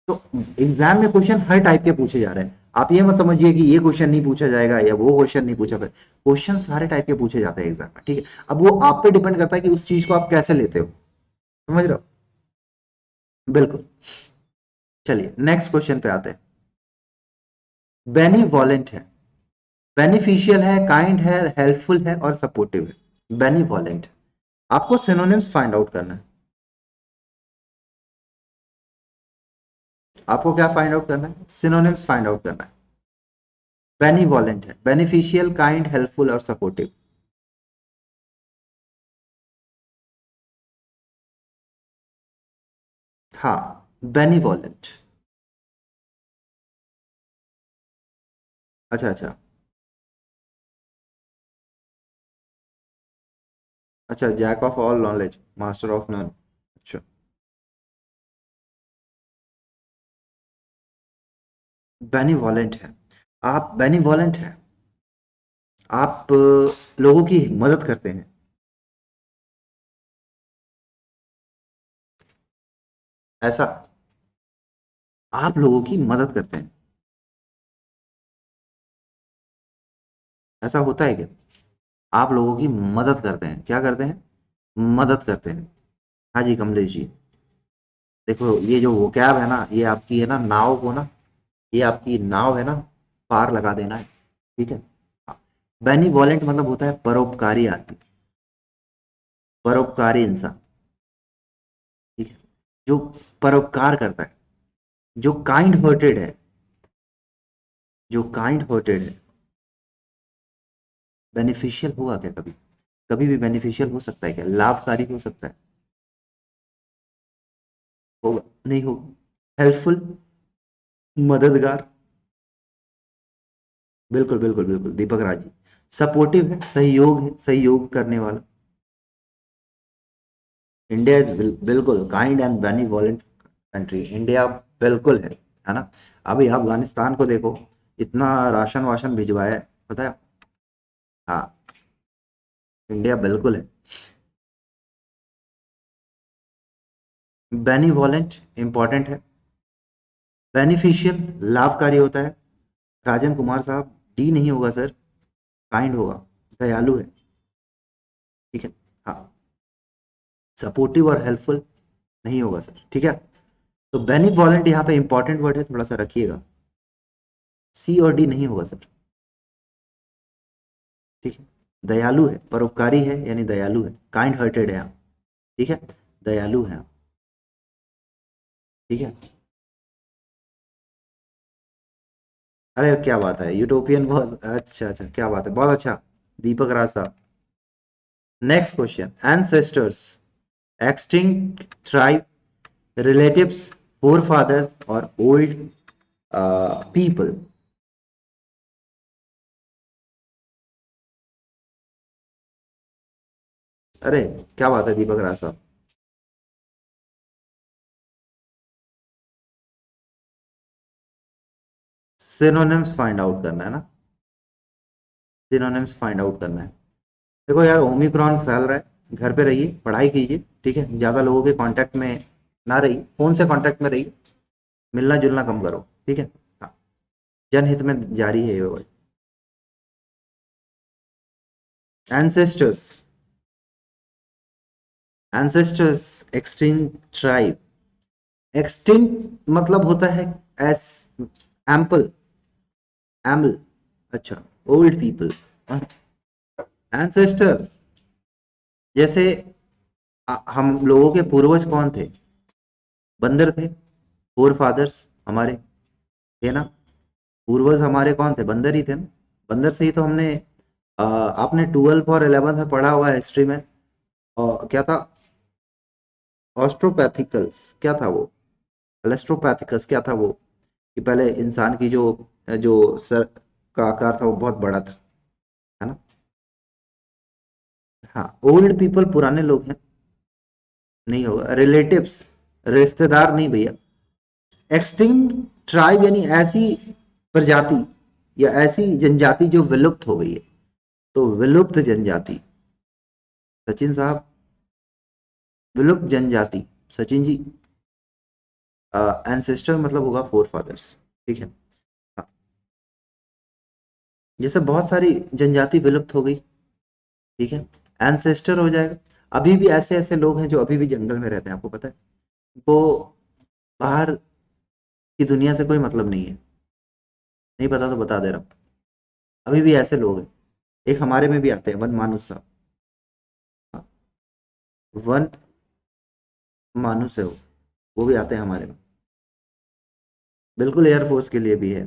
तो एग्जाम में क्वेश्चन हर टाइप के पूछे जा रहे हैं। आप ये मत समझिए कि ये क्वेश्चन नहीं पूछा जाएगा या वो क्वेश्चन नहीं पूछा, फिर क्वेश्चन सारे टाइप के पूछे जाते हैं एग्जाम में, ठीक है। अब वो आप पे डिपेंड करता है कि उस चीज को आप कैसे लेते हो, समझ रहे हो? बिल्कुल। चलिए नेक्स्ट क्वेश्चन पे आते हैं। बेनिवॉलेंट है, बेनिफिशियल है, काइंड है, हेल्पफुल है और सपोर्टिव है। बेनिवॉलेंट, आपको सिनोनिम्स फाइंड आउट करना है। आपको क्या फाइंड आउट करना है? सिनोनिम्स फाइंड आउट करना है। बेनिवॉलेंट है, बेनिफिशियल, काइंड, हेल्पफुल और सपोर्टिव। हाँ, बेनिवॉलेंट। अच्छा अच्छा। अच्छा, jack of all knowledge, master of none. अच्छा, बेनिवॉलेंट है, आप बेनिवॉलेंट है, आप लोगों की मदद करते हैं। ऐसा, आप लोगों की मदद करते हैं, ऐसा होता है क्या? आप लोगों की मदद करते हैं, क्या करते हैं? मदद करते हैं। हाँ जी कमलेश जी, देखो ये जो वोकैब है ना, ये आपकी है ना नाव को ना, ये आपकी नाव है ना, पार लगा देना है, ठीक है। बेनिवॉलेंट मतलब होता है परोपकारी आदमी, परोपकारी इंसान, ठीक है, जो परोपकार करता है, जो काइंड हार्टेड है, जो काइंड हार्टेड है। बेनिफिशियल होगा क्या कभी? कभी भी बेनिफिशियल हो सकता है क्या? लाभकारी हो सकता है? होगा नहीं? होगा। हेल्पफुल, मददगार, बिल्कुल बिल्कुल बिल्कुल दीपक राज जी। सपोर्टिव है, सहयोग है, सहयोग करने वाला। इंडिया इज बिल्कुल kind and benevolent country, India बिल्कुल है ना। अभी अफगानिस्तान को देखो, इतना राशन वाशन भिजवाया है, पता है? हाँ, इंडिया बिल्कुल है। बेनिवोलेंट इंपॉर्टेंट है, बेनिफिशियल लाभकारी होता है। राजन कुमार साहब डी नहीं होगा सर, काइंड होगा, दयालु है, ठीक है। हाँ, सपोर्टिव और हेल्पफुल नहीं होगा सर, ठीक है। तो बेनिवोलेंट यहाँ पे इंपॉर्टेंट वर्ड है, थोड़ा सा रखिएगा। सी और डी नहीं होगा सर, ठीक है। दयालु है, परोपकारी है यानी दयालु है, काइंड हार्टेड है आप, ठीक है, दयालु है आप, ठीक है। अरे क्या बात है, यूटोपियन, बहुत अच्छा अच्छा, क्या बात है, बहुत अच्छा, Deepak Raj sahab. Next question, ancestors, extinct tribe, relatives, forefathers और ओल्ड पीपल। अरे क्या बात है दीपक राज साहब। सिनोनिम्स फाइंड आउट करना है ना, सिनोनिम्स फाइंड आउट करना है। देखो यार, ओमिक्रॉन फैल रहा है, घर पे रहिए, पढ़ाई कीजिए, ठीक है, ज़्यादा लोगों के कांटेक्ट में ना रहिए, फ़ोन से कांटेक्ट में रहिए, मिलना जुलना कम करो, ठीक है। हाँ, जनहित में जारी है ये word. Ancestors, ancestors, extinct tribe, extinct मतलब होता है एस, एम्पल, एम्बल, अच्छा, ओल्ड पीपल, एंसेस्टर, जैसे हम लोगों के पूर्वज कौन थे, बंदर थे, फोर फादर्स हमारे, थे ना, पूर्वज हमारे कौन थे, बंदर ही थे ना, बंदर से ही तो हमने आपने 12th और 11th में पढ़ा होगा हिस्ट्री में, क्या था, ऑस्ट्रोपैथिकल्स, क्या था वो, एलेस्ट्रोपैथिकस, क्या था वो, कि पहले इंसान की जो जो सर का आकार था वो बहुत बड़ा था, है ना। हाँ, ओल्ड पीपल पुराने लोग हैं, नहीं होगा। रिलेटिव्स, रिश्तेदार नहीं भैया। एक्सटिंक्ट ट्राइब यानी ऐसी प्रजाति या ऐसी जनजाति जो विलुप्त हो गई है, तो विलुप्त जनजाति, सचिन साहब, विलुप्त जनजाति, सचिन जी, एंसेस्टर मतलब होगा फोर फादर्स, ठीक है। हाँ, जैसे बहुत सारी जनजाति विलुप्त हो गई, ठीक है, एंसेस्टर हो जाएगा। अभी भी ऐसे ऐसे लोग हैं जो अभी भी जंगल में रहते हैं, आपको पता है, वो बाहर की दुनिया से कोई मतलब नहीं है, नहीं पता तो बता दे रहा हूँ, अभी भी ऐसे लोग हैं। एक हमारे में भी आते हैं, वन मानुस साहब, हाँ, वन मानुस है वो भी आते हैं हमारे में, बिल्कुल एयरफोर्स के लिए भी है,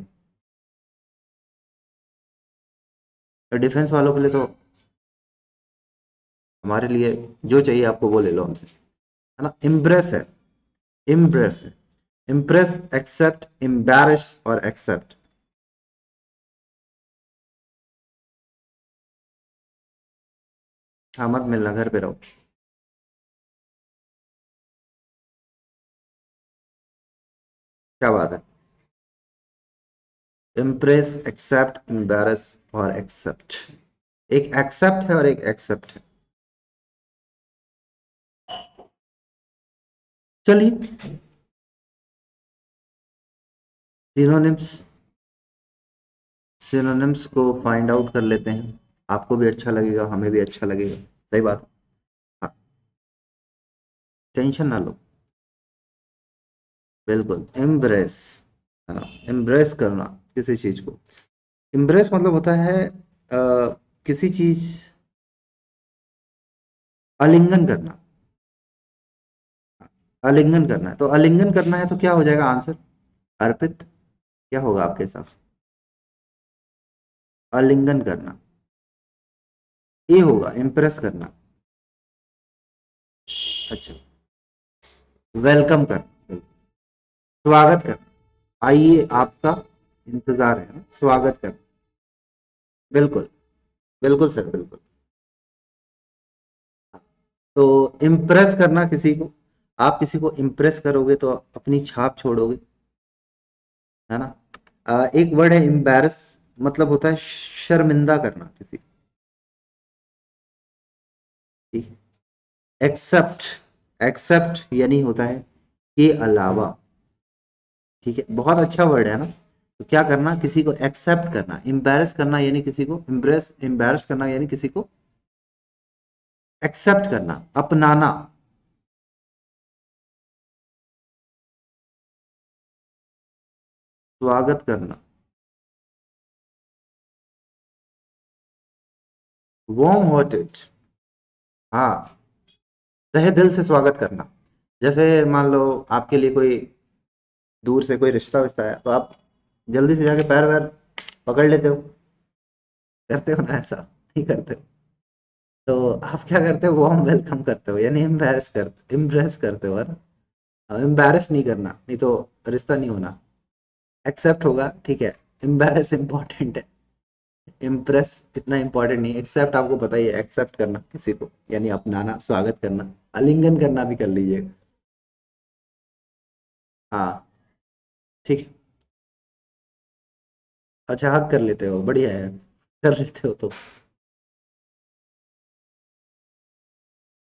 डिफेंस वालों के लिए तो, हमारे लिए जो चाहिए आपको वो ले लो हमसे, है ना। इम्प्रेस है, इम्प्रेस है, इम्प्रेस, एक्सेप्ट, एम्बैरस और एक्सेप्ट। हाँ, मत मिलना, घर पे रहो। क्या बात है, इम्प्रेस, एक्सेप्ट, एम्बैरस और एक्सेप्ट। एक एक्सेप्ट है और एक एक्सेप्ट है। चलिए, सिनोनिम्स, सिनोनिम्स को फाइंड आउट कर लेते हैं, आपको भी अच्छा लगेगा, हमें भी अच्छा लगेगा, सही बात है। हाँ, टेंशन ना लो, बिल्कुल, एम्ब्रेस, है ना, एम्ब्रेस करना किसी चीज को, एम्ब्रेस मतलब होता है किसी चीज, आलिंगन करना, आलिंगन करना है, तो आलिंगन करना है तो क्या हो जाएगा आंसर, अर्पित, क्या होगा आपके हिसाब से, आलिंगन करना, ये होगा इम्प्रेस करना, अच्छा, वेलकम कर, स्वागत कर, आइए आपका इंतजार है ना? स्वागत कर, बिल्कुल, बिल्कुल सर, बिल्कुल। तो इम्प्रेस करना किसी को, आप किसी को इम्प्रेस करोगे तो अपनी छाप छोड़ोगे, है ना। एक वर्ड है एम्बैरस, मतलब होता है शर्मिंदा करना किसी को, एक्सेप्ट, एक्सेप्ट यानी होता है के अलावा, ठीक है, बहुत अच्छा वर्ड है ना। तो क्या करना, किसी को एक्सेप्ट करना, एम्बैरस करना यानी किसी को एम्बैरस करना यानी किसी को एक्सेप्ट करना, अपनाना। स्वागत करना, वार्म हार्टेड, हाँ, तहे दिल से स्वागत करना। जैसे मान लो आपके लिए कोई दूर से कोई रिश्ता विश्ता है, तो आप जल्दी से जाके पैर वैर पकड़ लेते हो, करते हो ना ऐसा? नहीं करते हो? तो आप क्या करते हो, वार्म वेलकम करते हो, यानी इम्प्रेस करते हो, है ना। एम्बैरस नहीं करना, नहीं तो रिश्ता नहीं होना। एक्सेप्ट होगा, ठीक है। एम्बैरस इंपॉर्टेंट है, इम्प्रेस इतना इंपॉर्टेंट नहीं है। एक्सेप्ट आपको पता ही है, एक्सेप्ट करना किसी को यानी अपनाना, स्वागत करना, आलिंगन करना भी कर लीजिएगा। हाँ, ठीक है। अच्छा, हक कर लेते हो, बढ़िया है, कर लेते हो तो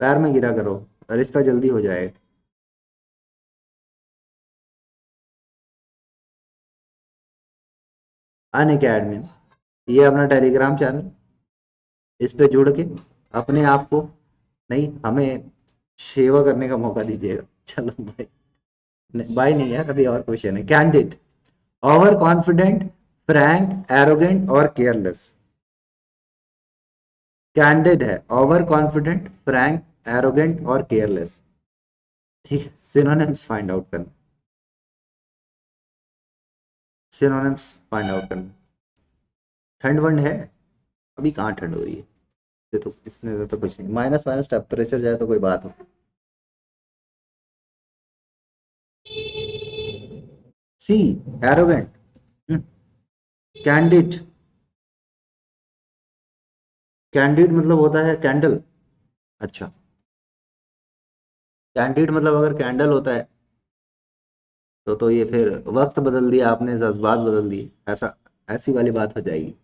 पैर में गिरा करो, रिश्ता जल्दी हो जाए। अन अकेडमी, ये अपना टेलीग्राम चैनल, इस पे जुड़ के अपने आप को, नहीं, हमें सेवा करने का मौका दीजिएगा। चलो भाई, बाय नहीं है, अभी और क्वेश्चन है। Candid, over confident, Frank, arrogant और केयरलेस। कैंडिड है, ओवर कॉन्फिडेंट, फ्रैंक, एरोगेंट और केयरलेस। ठीक है, सिनोनिम्स फाइंड आउट करना, सिनोनिम्स फाइंड आउट करना। ठंड वंड है? अभी कहाँ ठंड हो रही है? ये तो इसमें ज्यादा तो कुछ नहीं, माइनस माइनस टेम्परेचर जाए तो कोई बात हो। सी, एरोगेंट। कैंडिड, कैंडिड मतलब होता है कैंडल। अच्छा, कैंडिड मतलब अगर कैंडल होता है तो ये फिर वक्त बदल दिया आपने, जज्बात बदल दिए, ऐसा, ऐसी वाली बात हो जाएगी।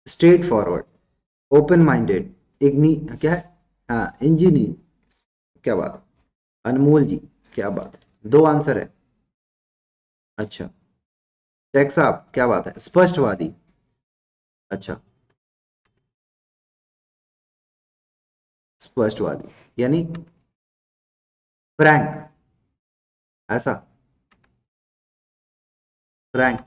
स्ट्रेट फॉरवर्ड, ओपन माइंडेड, इग्नी, क्या है, हाँ, इंजीनियर, क्या बात है। अनमोल जी, क्या बात है, दो आंसर है। अच्छा, टेक साहब, क्या बात है, स्पष्टवादी। अच्छा, स्पष्टवादी यानी फ्रैंक, ऐसा, फ्रैंक।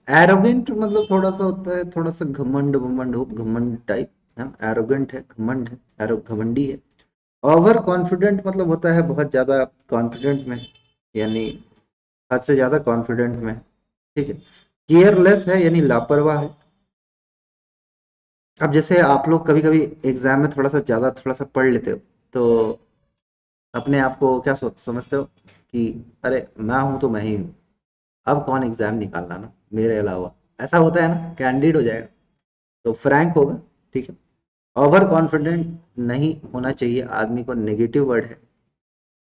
एरोगेंट मतलब थोड़ा सा होता है, थोड़ा सा घमंड वमंड हो, घमंड टाइप है। एरोगेंट है, घमंड है, एरो घमंडी है। ओवर कॉन्फिडेंट मतलब होता है बहुत ज्यादा कॉन्फिडेंट में, यानी हद से ज्यादा कॉन्फिडेंट में, ठीक है। केयरलेस है यानी लापरवाह है। अब जैसे आप लोग कभी कभी एग्जाम में थोड़ा सा ज्यादा थोड़ा सा पढ़ लेते हो, तो अपने आप को क्या समझते हो कि अरे मैं हूं तो मैं ही हूँ, अब कौन एग्जाम निकालना ना मेरे अलावा, ऐसा होता है ना, कैंडिड हो जाएगा। तो फ्रैंक होगा, ठीक है। ओवर कॉन्फिडेंट नहीं होना चाहिए आदमी को, नेगेटिव वर्ड है,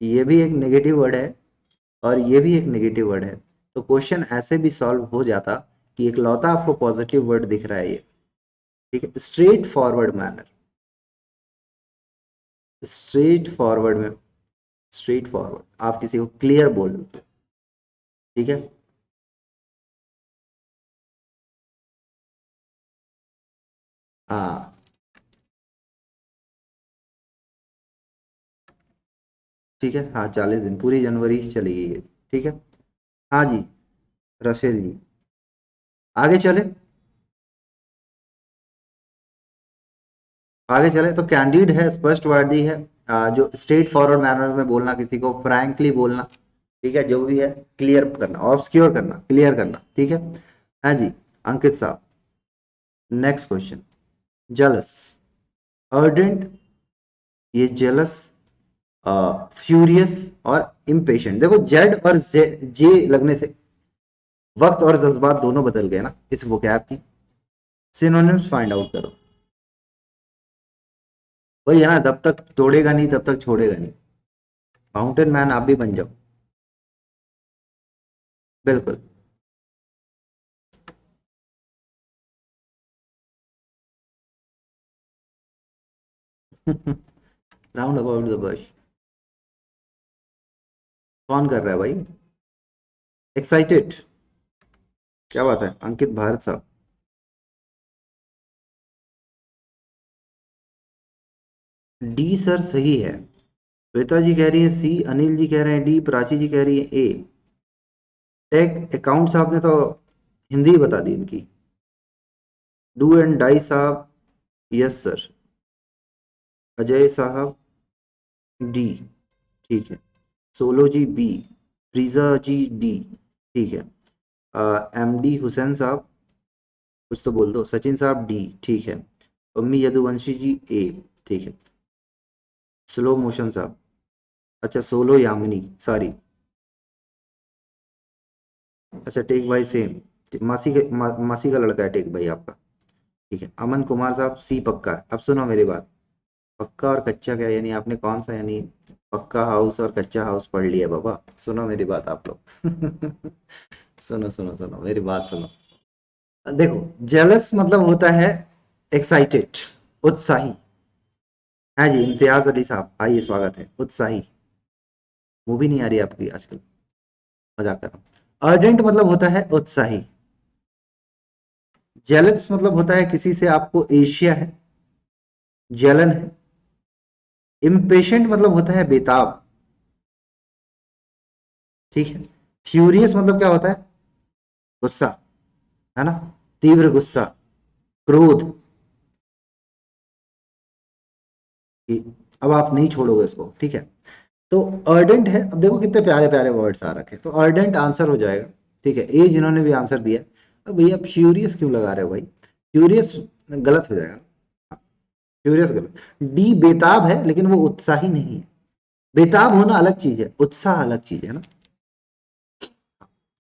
ये भी एक नेगेटिव वर्ड है और ये भी एक नेगेटिव वर्ड है। तो क्वेश्चन ऐसे भी सॉल्व हो जाता कि एक लौता आपको पॉजिटिव वर्ड दिख रहा है ये, ठीक है। Straight forward manner, straight forward में, स्ट्रेट फॉरवर्ड आप किसी को क्लियर बोल देते हो, ठीक है। हाँ, ठीक है, हाँ, 40 दिन, पूरी जनवरी चलेगी ये, ठीक है। हाँ जी, रशेल जी, आगे चले, आगे चले तो कैंडिड है, स्पष्टवादी है, जो स्ट्रेट फॉरवर्ड मैनर में बोलना, किसी को फ्रैंकली बोलना, ठीक है, जो भी है, क्लियर करना, ऑब्सक्योर करना, क्लियर करना, ठीक है। हाँ जी, अंकित साहब, नेक्स्ट क्वेश्चन। जेलस, अर्डेंट, ये जेलस, फ्यूरियस और इम्पेशेंट। देखो जेड और जे लगने से वक्त और जज्बात दोनों बदल गए ना इस वोकैब की। सिनोनिम्स फाइंड आउट करो। वही है ना, जब तक तोड़ेगा नहीं तब तक छोड़ेगा नहीं। माउंटेन मैन आप भी बन जाओ। बिल्कुल। Round about the bush. कौन कर रहा है भाई? एक्साइटेड? क्या बात है अंकित भारत साहब? डी सर सही है। श्वेता जी कह रही है सी, अनिल जी कह रहे हैं डी, प्राची जी कह रही है ए। टेक अकाउंट साहब ने तो हिंदी ही बता दी इनकी। डू एंड डाई साहब यस सर। अजय साहब डी, ठीक है। Solo G B, फ्रीजा G D, ठीक है। एम डी हुसैन साहब कुछ तो बोल दो, सचिन साहब डी, ठीक है। अम्मी यदुवंशी जी ए, ठीक है। स्लो मोशन साहब, अच्छा सोलो यामिनी, सॉरी। अच्छा टेक भाई सेम, मासी का लड़का है टेक भाई आपका, ठीक है। अमन कुमार साहब सी पक्का है। अब सुनो मेरी बात, पक्का और कच्चा क्या यानी आपने कौन सा यानी पक्का हाउस और कच्चा हाउस पढ़ लिया बाबा? सुनो मेरी बात आप लोग। सुनो सुनो सुनो मेरी बात सुनो। देखो, जेलस मतलब होता है एक्साइटेड, उत्साही। हाँ जी, इम्तियाज अली साहब आइए, स्वागत है। उत्साही, मूवी नहीं आ रही आपकी आजकल? मजाक कर रहा हूँ। अर्जेंट मतलब होता है उत्साही। जेलस मतलब होता है किसी से आपको ईर्ष्या है, जलन है। इम्पेशेंट मतलब होता है बेताब, ठीक है। फ्यूरियस मतलब क्या होता है? गुस्सा, है ना? तीव्र गुस्सा, क्रोध, कि अब आप नहीं छोड़ोगे इसको, ठीक है। तो अर्डेंट है, अब देखो कितने प्यारे प्यारे वर्ड्स आ रखे, तो अर्डेंट आंसर हो जाएगा, ठीक है। ए जिन्होंने भी आंसर दिया, अब भैया फ्यूरियस क्यों लगा रहे हो भाई? फ्यूरियस गलत हो जाएगा, फ्यूरियस गलत। डी बेताब है लेकिन वो उत्साही नहीं है। बेताब होना अलग चीज है, उत्साह अलग चीज है ना।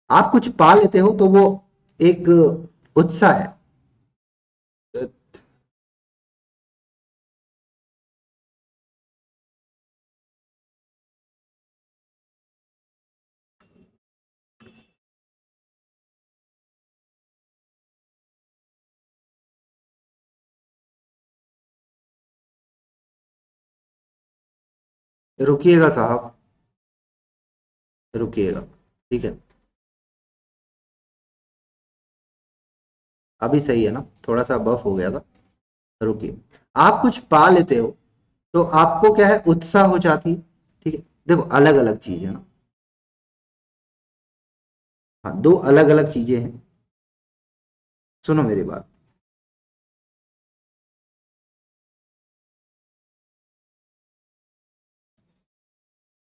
आप कुछ पा लेते हो तो वो एक उत्साह है। रुकिएगा साहब, रुकिएगा, ठीक है। अभी सही है ना? थोड़ा सा बफ हो गया था। रुकिए, आप कुछ पा लेते हो तो आपको क्या है, उत्साह हो जाती है, ठीक है। देखो अलग अलग चीज है ना, हाँ दो अलग अलग चीजें हैं। सुनो मेरी बात,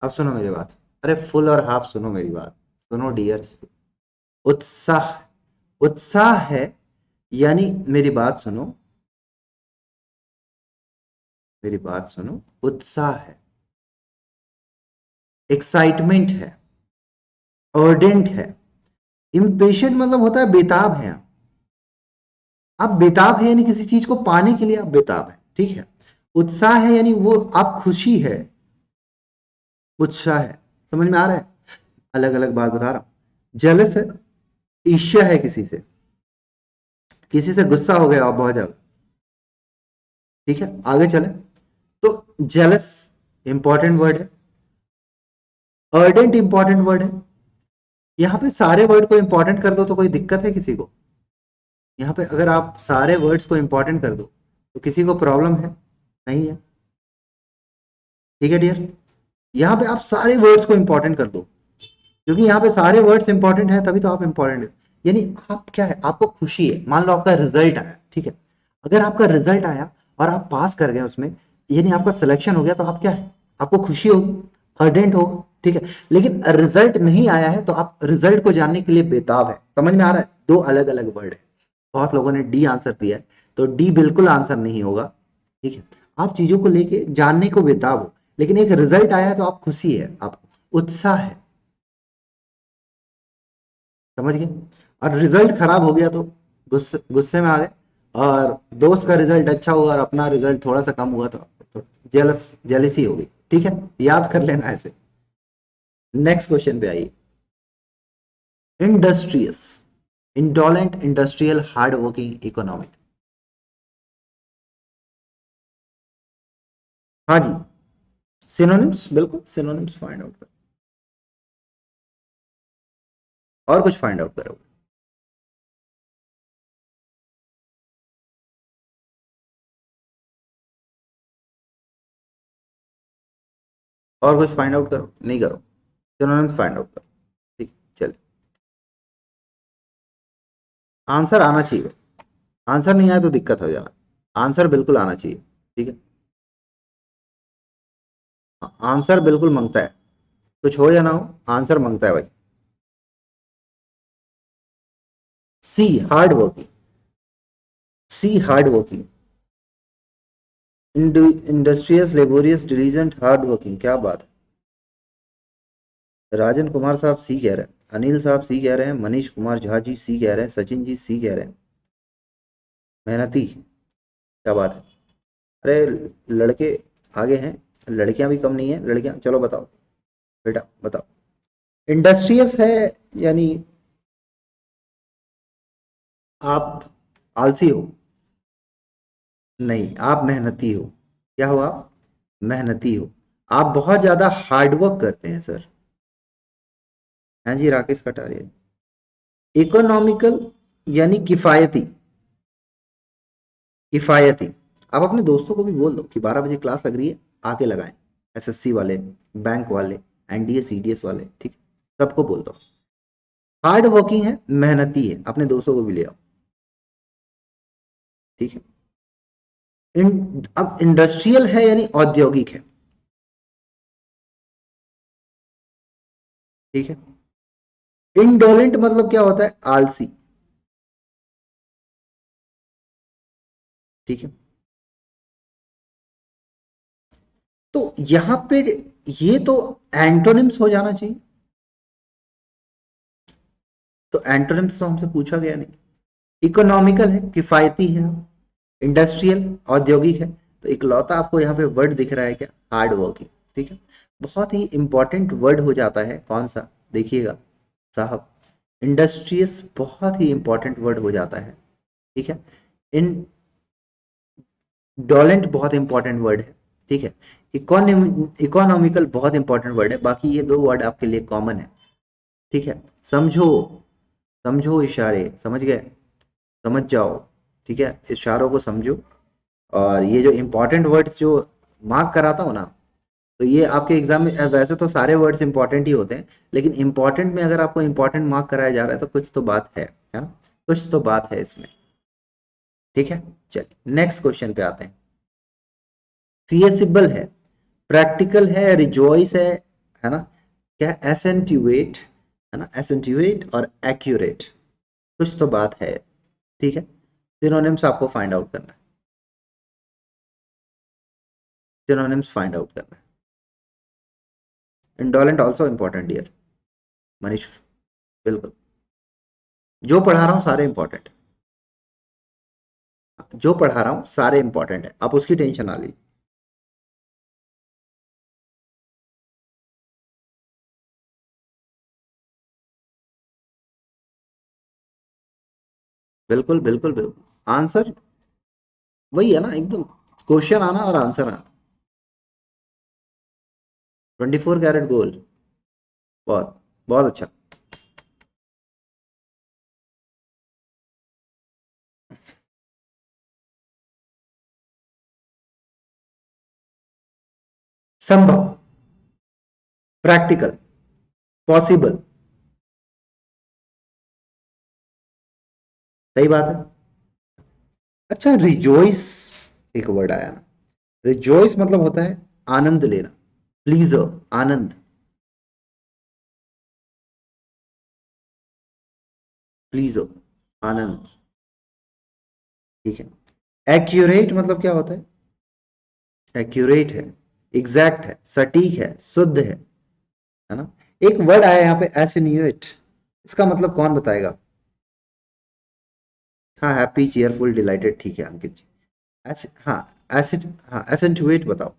अब सुनो मेरी बात। अरे फुल और हाफ सुनो मेरी बात, सुनो डियर। उत्साह, उत्साह है, यानी मेरी बात सुनो, मेरी बात सुनो। उत्साह है, एक्साइटमेंट है, अर्डेंट है। इम्पेशेंट मतलब होता है बेताब है आप बेताब है यानी किसी चीज को पाने के लिए आप बेताब है, ठीक है। उत्साह है यानी वो आप खुशी है, उत्साह है। समझ में आ रहा है? अलग अलग बात बता रहा हूं। जेलस है, ईर्ष्या है किसी से, किसी से गुस्सा हो गया आप बहुत ज्यादा, ठीक है। आगे चले तो जेलस इंपॉर्टेंट वर्ड है, अर्डेंट इंपॉर्टेंट वर्ड है। यहाँ पे सारे वर्ड को इंपॉर्टेंट कर दो तो कोई दिक्कत है किसी को? यहाँ पे अगर आप सारे वर्ड्स को इंपॉर्टेंट कर दो तो किसी को प्रॉब्लम है? नहीं है, ठीक है डियर। यहाँ पे आप सारे वर्ड्स को इंपॉर्टेंट कर दो, क्योंकि यहाँ पे सारे वर्ड्स इंपॉर्टेंट है तभी तो आप इंपॉर्टेंट है। यानी आप क्या है, आपको खुशी है, मान लो आपका रिजल्ट आया, ठीक है। अगर आपका रिजल्ट आया और आप पास कर गए उसमें, यानी आपका सिलेक्शन हो गया, तो आप क्या है, आपको खुशी होगी, अर्डेंट होगा, ठीक है। लेकिन रिजल्ट नहीं आया है तो आप रिजल्ट को जानने के लिए बेताब है। समझ में आ रहा है? दो अलग अलग वर्ड है। बहुत लोगों ने डी आंसर दिया है, तो डी बिल्कुल आंसर नहीं होगा, ठीक है। आप चीजों को लेके जानने को बेताब हो, लेकिन एक रिजल्ट आया है तो आप खुशी है, आपको उत्साह है, समझ गए। और रिजल्ट खराब हो गया तो गुस्से गुस्से में आ गए, और दोस्त का रिजल्ट अच्छा हुआ और अपना रिजल्ट थोड़ा सा कम हुआ तो जेलसी हो गई, ठीक है। याद कर लेना ऐसे। नेक्स्ट क्वेश्चन पे आइए। Industrious, indolent, industrial, hard working, economic. हाँ जी, सिनोनिम्स, बिल्कुल सिनोनिम्स फाइंड आउट करो, और कुछ फाइंड आउट करो, और कुछ फाइंड आउट करो, नहीं करो, सिनोनिम्स फाइंड आउट करो। ठीक, चलिए, आंसर आना चाहिए, आंसर नहीं आया तो दिक्कत हो जाना, आंसर बिल्कुल आना चाहिए। ठीक है, आंसर बिल्कुल मांगता है, कुछ हो या ना हो, आंसर मांगता है भाई। C hard working, C hard working, industrious, laborious, diligent, hard working, क्या बात है। राजन कुमार साहब सी कह रहे हैं, अनिल साहब सी कह रहे हैं, मनीष कुमार झा जी सी कह रहे हैं, सचिन जी सी कह रहे हैं, मेहनती, क्या बात है। अरे लड़के आगे हैं, लड़कियां भी कम नहीं है, लड़कियां, चलो बताओ बेटा बताओ। इंडस्ट्रियस है यानी आप आलसी हो, नहीं आप मेहनती हो। क्या हो आप, मेहनती हो, आप बहुत ज्यादा हार्डवर्क करते हैं सर। हाँ जी राकेश कटारिया। इकोनॉमिकल यानी किफायती, किफायती। आप अपने दोस्तों को भी बोल दो कि 12 बजे क्लास लग रही है, आके लगाएं, एसएससी वाले, बैंक वाले, एनडीए सीडीएस वाले, ठीक है, सबको बोल दो। हार्ड वर्किंग है, मेहनती है, अपने दोस्तों को भी ले आओ। ठीक है, अब इंडस्ट्रियल है यानी औद्योगिक है। ठीक है, इंडोलेंट मतलब क्या होता है, आलसी। ठीक है, तो यहां पे ये तो एंटोनिम्स हो जाना चाहिए, तो एंटोनिम्स तो हमसे पूछा गया नहीं। इकोनॉमिकल है, किफायती है, इंडस्ट्रियल औद्योगिक है, तो इकलौता आपको यहाँ पे वर्ड दिख रहा है क्या, हार्ड वर्किंग। ठीक है, बहुत ही इंपॉर्टेंट वर्ड हो जाता है, कौन सा, देखिएगा साहब, इंडस्ट्रियस बहुत ही इंपॉर्टेंट वर्ड हो जाता है। ठीक है, इन डोलेंट बहुत इंपॉर्टेंट वर्ड है। ठीक है, इकोनॉमिकल बहुत इंपॉर्टेंट वर्ड है, बाकी ये दो वर्ड आपके लिए कॉमन है। ठीक है, समझो, समझो इशारे, समझ गए, समझ जाओ। ठीक है, इशारों को समझो, और ये जो इंपॉर्टेंट वर्ड्स जो मार्क कराता हूँ ना, तो ये आपके एग्जाम में वैसे तो सारे वर्ड्स इंपॉर्टेंट ही होते हैं, लेकिन इंपॉर्टेंट में अगर आपको इंपॉर्टेंट मार्क कराया जा रहा है तो कुछ तो बात है ना, कुछ तो बात है इसमें। ठीक है, चलिए नेक्स्ट क्वेश्चन पे आते हैं। फियसिबल है, प्रैक्टिकल है, रिजॉइस है ना, क्या, एसेंट्यूएट, है ना, एसेंट्यूएट और एक्यूरेट, कुछ तो बात है। ठीक है, सिनोनिम्स आपको फाइंड आउट करना है, सिनोनिम्स फाइंड आउट करना है। Indolent also important dear Manish, बिल्कुल, जो पढ़ा रहा हूँ सारे इंपॉर्टेंट, जो पढ़ा रहा हूँ सारे इंपॉर्टेंट है, आप उसकी टेंशन ना लीजिए। बिल्कुल बिल्कुल बिल्कुल, आंसर वही है ना एकदम, क्वेश्चन आना और आंसर आना। 24 कैरेट गोल्ड, बहुत बहुत अच्छा। संभव, प्रैक्टिकल, पॉसिबल, सही बात है। अच्छा, रिजॉइस एक वर्ड आया ना, रिजॉइस मतलब होता है आनंद लेना, प्लीजर, आनंद, प्लीजर, आनंद। ठीक है, एक्यूरेट मतलब क्या होता है, एक्यूरेट है, एग्जैक्ट है, सटीक है, शुद्ध है ना। एक वर्ड आया यहाँ पे एसिन्यूएट, इसका मतलब कौन बताएगा। हाँ, हैप्पी, चीयरफुल, डिलाइटेड, ठीक है अंकित जी। हाँ, एसिड, हाँ एसेंटुएट बताओ,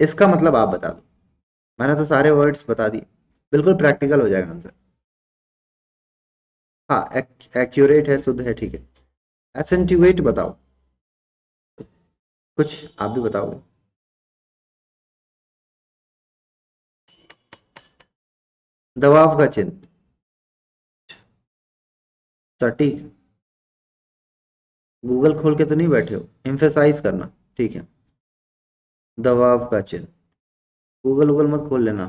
इसका मतलब आप बता दो, मैंने तो सारे वर्ड्स बता दिए, बिल्कुल प्रैक्टिकल हो जाएगा आंसर। हाँ, एक्यूरेट है, शुद्ध है, ठीक है, एसेंटुएट बताओ, कुछ आप भी बताओगे? दबाव का चिन्ह, सटीक। गूगल खोल के तो नहीं बैठे हो? एम्फेसाइज करना, ठीक है। दबाव का चिन्ह, गूगल गूगल मत खोल लेना,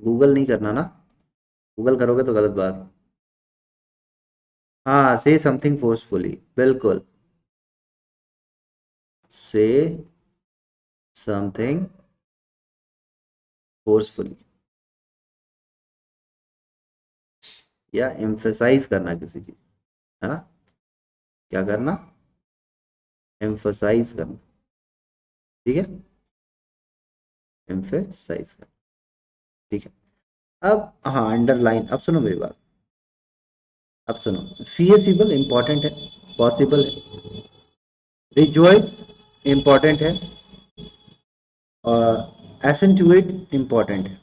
गूगल नहीं करना ना, गूगल करोगे तो गलत बात। हाँ, से समथिंग फोर्सफुली, बिल्कुल। से समथिंग फोर्सफुली, या एम्फेसाइज करना किसी चीज, है ना? क्या करना? एम्फसाइज करना, ठीक है, एम्फेसाइज करना, ठीक है। अब हाँ, अंडरलाइन, अब सुनो मेरी बात, अब सुनो। फियसिबल इंपॉर्टेंट है, पॉसिबल है, रिजॉइस इंपॉर्टेंट है, और एसेंटुएट इंपॉर्टेंट है,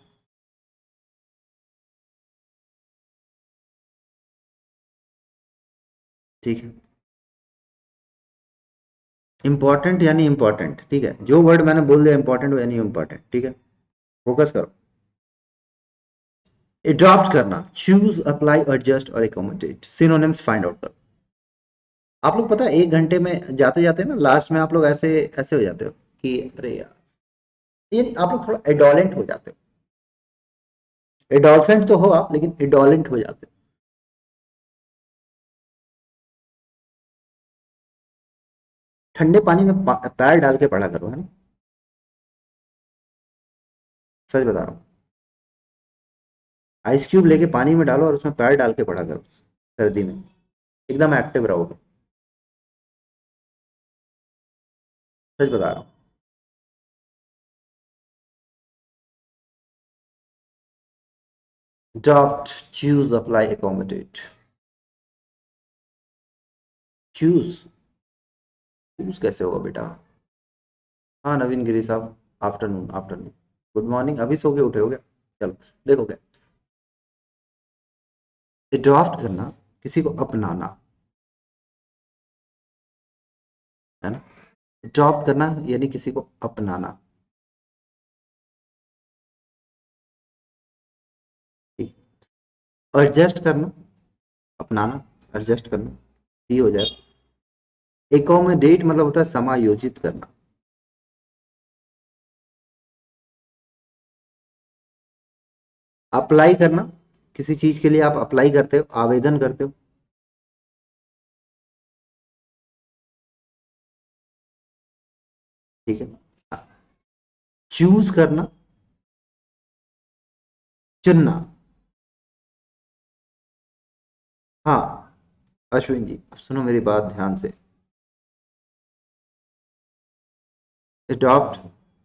ठीक है। इंपॉर्टेंट यानी इंपॉर्टेंट, ठीक है, जो वर्ड मैंने बोल दिया इंपॉर्टेंट यानी इंपॉर्टेंट, ठीक है। फोकस करो। एडॉप्ट करना, चूज, अप्लाई, एडजस्ट और एकोमोडेट, सिनोनिम्स फाइंड आउट करो। आप लोग पता है 1 घंटे में जाते जाते ना, लास्ट में आप लोग ऐसे ऐसे हो जाते हो कि अरे यार, ये आप लोग थोड़ा एडोलेंट हो जाते हो। एडोलसेंट तो हो आप, लेकिन एडोलेंट हो जाते हो। ठंडे पानी में पैर डाल के पढ़ा करो, है ना? सच बता रहा हूँ। आइस क्यूब लेके पानी में डालो और उसमें पैर डाल के पढ़ा करो, सर्दी में एकदम एक्टिव रहोगे। सच बता रहा हूँ। adopt, choose, apply, accommodate। Choose, choose कैसे होगा बेटा? हाँ नवीन गिरी साहब, आफ्टरनून आफ्टरनून, गुड मॉर्निंग। अभी सो के उठे हो क्या? चलो, देखो क्या, एडॉप्ट करना, किसी को अपनाना, है ना? एडॉप्ट करना यानी किसी को अपनाना, ठीक। एडजस्ट करना, अपनाना, एडजस्ट करना, ये हो जाए। एकोमोडेट मतलब होता है समायोजित करना। अप्लाई करना, किसी चीज के लिए आप अप्लाई करते हो, आवेदन करते हो, ठीक है। चूज करना, चुनना। हाँ अश्विन जी, अब सुनो मेरी बात ध्यान से। अडॉप्ट,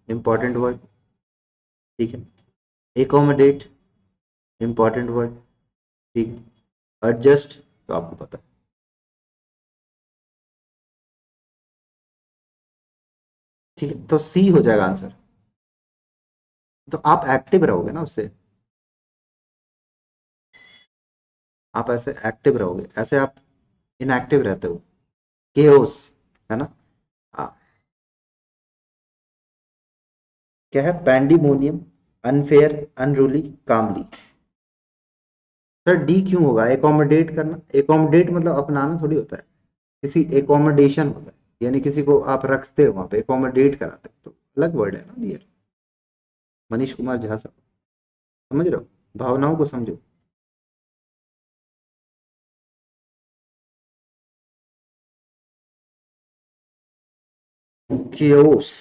इंपॉर्टेंट वर्ड, ठीक है। एकोमोडेट, इंपॉर्टेंट वर्ड, ठीक है। एडजस्ट, तो आपको पता है, ठीक है, तो सी हो जाएगा आंसर। तो आप एक्टिव रहोगे ना उससे, आप ऐसे एक्टिव रहोगे, ऐसे आप इनएक्टिव रहते हो, केओस, है ना? हाँ, क्या है? पैंडीमोनियम, अनफेयर, अनरूली, कामली। सर डी क्यों होगा? एकोमोडेट करना, एकोमोडेट मतलब अपनाना थोड़ी होता है, किसी एकोमोडेशन होता है, यानी किसी को आप रखते हो वहां पे, एकोमोडेट कराते हो, तो अलग वर्ड है ना डियर। मनीष कुमार झा साहब, समझ रहे हो? भावनाओं को समझो। क्योस,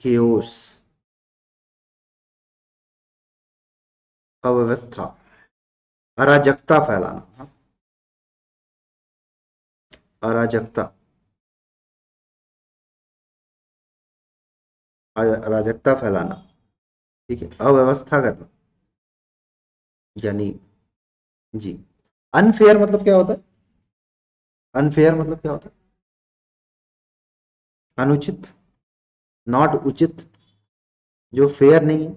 क्योस, अव्यवस्था, अराजकता फैलाना, हाँ? अराजकता, अराजकता फैलाना, ठीक है, अव्यवस्था करना, यानी, जी। अनफेयर मतलब क्या होता है? अनफेयर मतलब क्या होता है? अनुचित, नॉट उचित, जो फेयर नहीं है,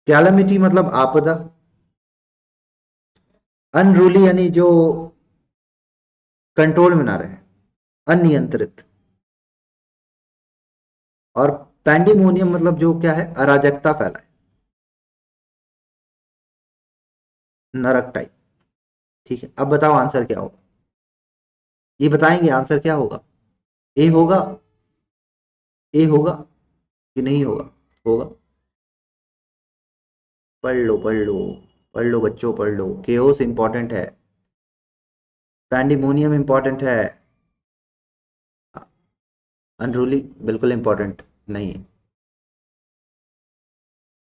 कैलेमिटी मतलब आपदा, अनरूली यानी जो कंट्रोल में ना रहे, अनियंत्रित, और पैंडिमोनियम मतलब जो क्या है, अराजकता फैलाए, नरक टाइप। ठीक है, अब बताओ आंसर क्या होगा, ये बताएंगे आंसर क्या होगा। ए होगा, ए होगा कि नहीं होगा, होगा। पढ़ लो पढ़ लो, पढ़ लो बच्चों पढ़ लो, केओस इंपॉर्टेंट है, पैंडिमोनियम इंपॉर्टेंट है, अनरूली बिल्कुल इंपॉर्टेंट नहीं है।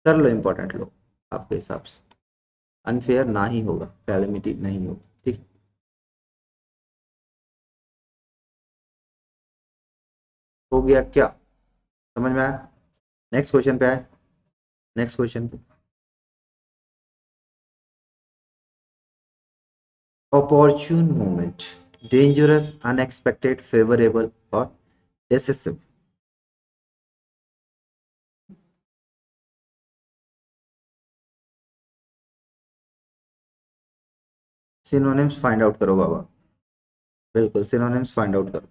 कर लो इंपॉर्टेंट लो आपके हिसाब से, अनफेयर ना ही होगा, कैलेमिटी नहीं होगा। ठीक है, हो गया क्या, समझ में आया। नेक्स्ट क्वेश्चन पे आए, नेक्स्ट क्वेश्चन पे, opportune moment, dangerous, unexpected, favorable और decisive। सिनोनिम्स फाइंड आउट करो बाबा, बिल्कुल सिनोनिम्स फाइंड आउट करो।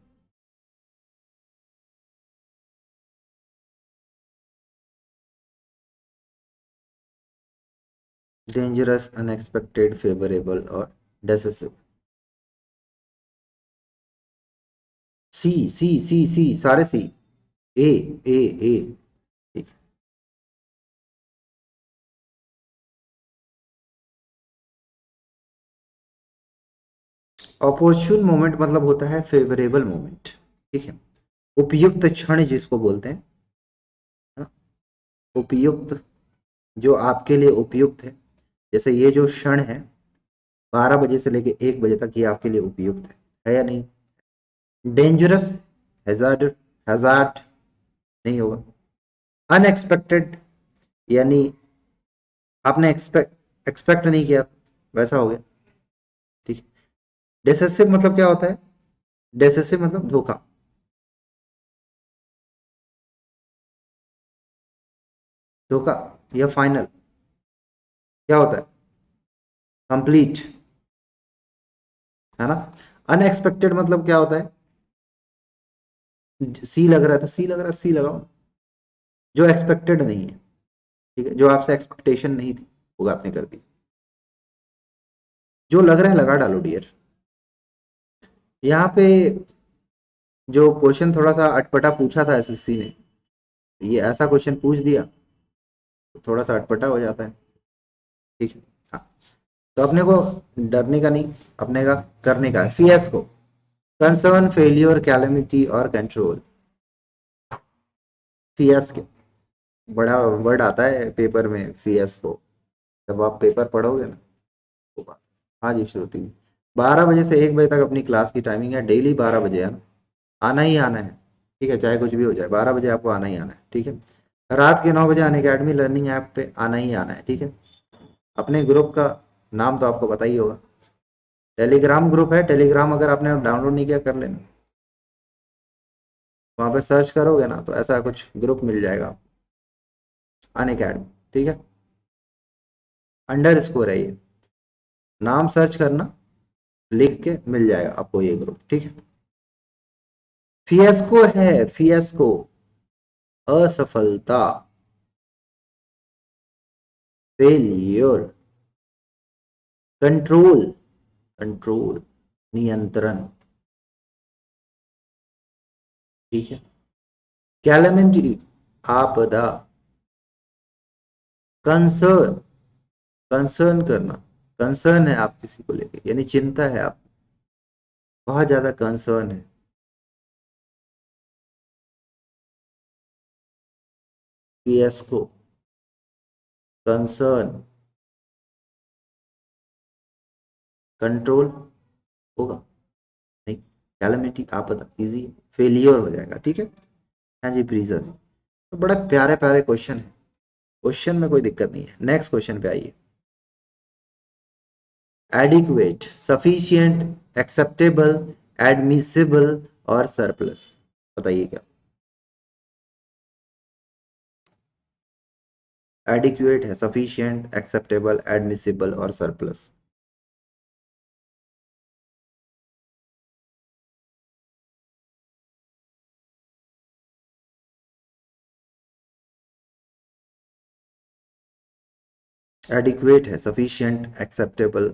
डेंजरस, अनएक्सपेक्टेड, फेवरेबल और डेसिसिव। सी सी सी सी, सारे सी। ए ए ए। अपॉर्चुन मोमेंट मतलब होता है फेवरेबल मोमेंट। ठीक है, उपयुक्त क्षण जिसको बोलते हैं, है ना, उपयुक्त, जो आपके लिए उपयुक्त है। जैसे ये जो क्षण है 12 बजे से लेके 1 बजे तक, ये आपके लिए उपयुक्त है या नहीं। डेंजरस, हैजार्ड, हैजार्ड नहीं होगा। अनएक्सपेक्टेड यानी आपने एक्सपेक्ट एक्सपेक्ट नहीं किया, वैसा हो गया। ठीक है, डिसेसिव मतलब क्या होता है, डिसेसिव मतलब धोखा। धोखा या फाइनल क्या होता है, कंप्लीट, है ना। अनएक्सपेक्टेड मतलब क्या होता है, सी लग रहा है तो सी लग रहा है, सी लगाओ, जो एक्सपेक्टेड नहीं है। ठीक है, जो आपसे एक्सपेक्टेशन नहीं थी वो आपने कर दी, जो लग रहा है लगा डालो डियर। यहाँ पे जो क्वेश्चन थोड़ा सा अटपटा पूछा था एसएससी ने, ये ऐसा क्वेश्चन पूछ दिया तो थोड़ा सा अटपटा हो जाता है। ठीक है, हाँ, तो अपने को डरने का नहीं, अपने का करने का है। फियस को कंसर्न, फेलियर, कैलेमिटी और कंट्रोल। फियस के बड़ा वर्ड आता है पेपर में, फियस को जब आप पेपर पढ़ोगे ना तो हाँ जी श्रुति, 12 बजे से 1 बजे तक अपनी क्लास की टाइमिंग है, डेली 12 बजे है ना, आना ही आना है। ठीक है, चाहे कुछ भी हो जाए 12 बजे आपको आना ही आना है। ठीक है, रात के 9 बजे अन अकेडमी लर्निंग ऐप पे आना ही आना है। ठीक है, अपने ग्रुप का नाम तो आपको पता ही होगा, टेलीग्राम ग्रुप है, टेलीग्राम अगर आपने डाउनलोड नहीं किया कर लेना, वहाँ पे सर्च करोगे ना तो ऐसा कुछ ग्रुप मिल जाएगा, अन अकेडमी। ठीक है, अंडर स्कोर है ये, नाम सर्च करना, लिख के मिल जाएगा आपको ये ग्रुप। ठीक है, फियस्को है, फियस्को असफलता, फेलियर, कंट्रोल, कंट्रोल नियंत्रण। ठीक है, कैलेमिटी आपदा, कंसर्न, कंसर्न करना, कंसर्न है आप किसी को लेके यानी चिंता है आप, बहुत ज्यादा कंसर्न है। फियस्को, कंसर्न, कंट्रोल होगा नहीं, कैलेमिटी आपदा इजी, फेलियर हो जाएगा। ठीक है, हाँ जी प्रीजा जी, तो बड़ा प्यारे प्यारे क्वेश्चन है, क्वेश्चन में कोई दिक्कत नहीं है। नेक्स्ट क्वेश्चन पे आइए, एडिक्वेट, सफिशिएंट, एक्सेप्टेबल, एडमिसिबल और सरप्लस, बताइए क्या। एडिक्वेट है, सफिशिएंट, एक्सेप्टेबल, एडमिसिबल और सरप्लस। एडिक्वेट है, सफिशिएंट, एक्सेप्टेबल,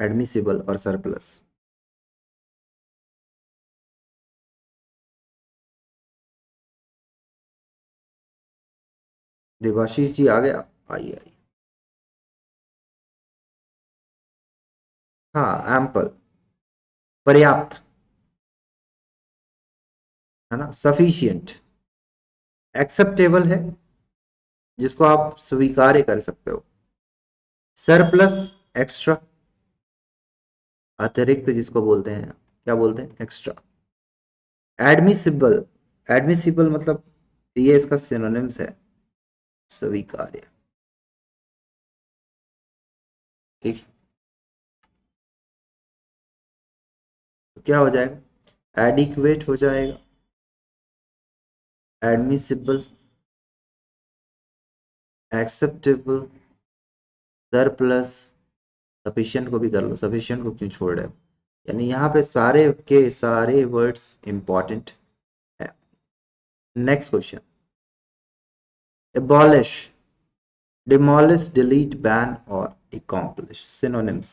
एडमिसिबल और सरप्लस। देवाशीष जी आ गया, आइए आइए। हाँ, एम्पल, पर्याप्त, है ना, सफिशिएंट, एक्सेप्टेबल है जिसको आप स्वीकार्य कर सकते हो, सरप्लस, एक्स्ट्रा, अतिरिक्त जिसको बोलते हैं, क्या बोलते हैं, एक्स्ट्रा। एडमिसिबल, एडमिसिबल मतलब ये इसका सिनोनिम्स है, स्वीकार्य। ठीक है, तो क्या हो जाएगा, एडिक्वेट हो जाएगा, एडमिसिबल, एक्सेप्टेबल, सरप्लस, सफिशिएंट को भी कर लो, सफिशिएंट को क्यों छोड़ रहे हो, यानी यहाँ पे सारे के सारे वर्ड्स इंपॉर्टेंट है। Next question, abolish, demolish, delete, ban और accomplish, synonyms।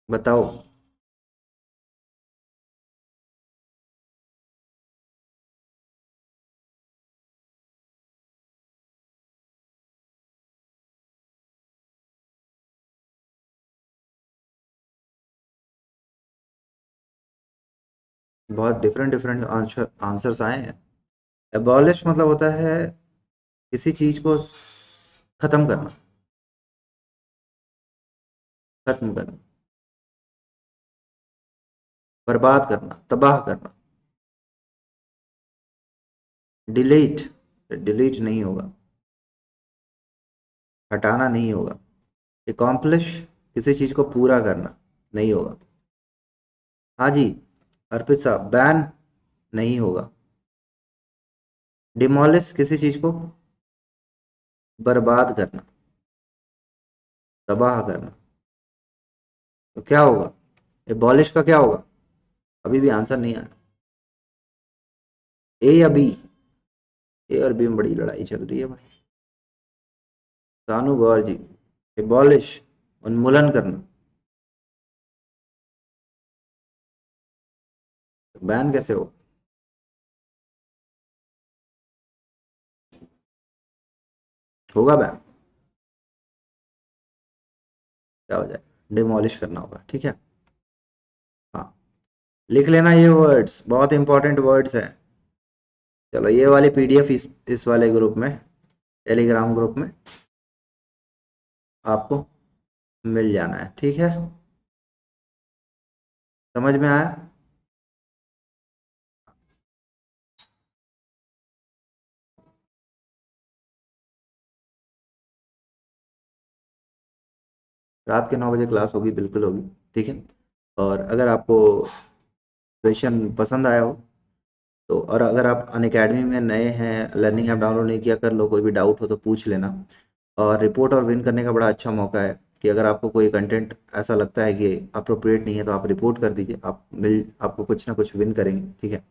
बताओ। बहुत डिफरेंट डिफरेंट आंसर्स आए हैं। एबॉलिश मतलब होता है किसी चीज को खत्म करना, खत्म करना, बर्बाद करना, तबाह करना। डिलीट, डिलीट नहीं होगा, हटाना नहीं होगा। एकॉम्प्लिश, किसी चीज को पूरा करना, नहीं होगा। हाँ जी, अर्पित साहब, बैन नहीं होगा। डिमोलिश, किसी चीज को बर्बाद करना, तबाह करना। तो क्या होगा, एबॉलिश का क्या होगा, अभी भी आंसर नहीं आया। ए या बी, ए और बी में बड़ी लड़ाई चल रही है भाई। सानू गौर जी, एबॉलिश, उन्मूलन करना, बैन कैसे हो, होगा बैन, क्या हो जाए, डिमोलिश करना होगा, ठीक है। हाँ, लिख लेना ये वर्ड्स, बहुत इंपॉर्टेंट वर्ड्स है। चलो ये वाली पीडीएफ इस वाले ग्रुप में, टेलीग्राम ग्रुप में आपको मिल जाना है, ठीक है। समझ में आया। रात के 9 बजे क्लास होगी, बिल्कुल होगी, ठीक है। और अगर आपको क्वेश्चन पसंद आया हो तो, और अगर आप अनअकैडमी में नए हैं, लर्निंग ऐप डाउनलोड नहीं किया, कर लो, कोई भी डाउट हो तो पूछ लेना। और रिपोर्ट और विन करने का बड़ा अच्छा मौका है कि अगर आपको कोई कंटेंट ऐसा लगता है कि अप्रोप्रिएट नहीं है तो आप रिपोर्ट कर दीजिए, आपको कुछ ना कुछ विन करेंगे, ठीक है।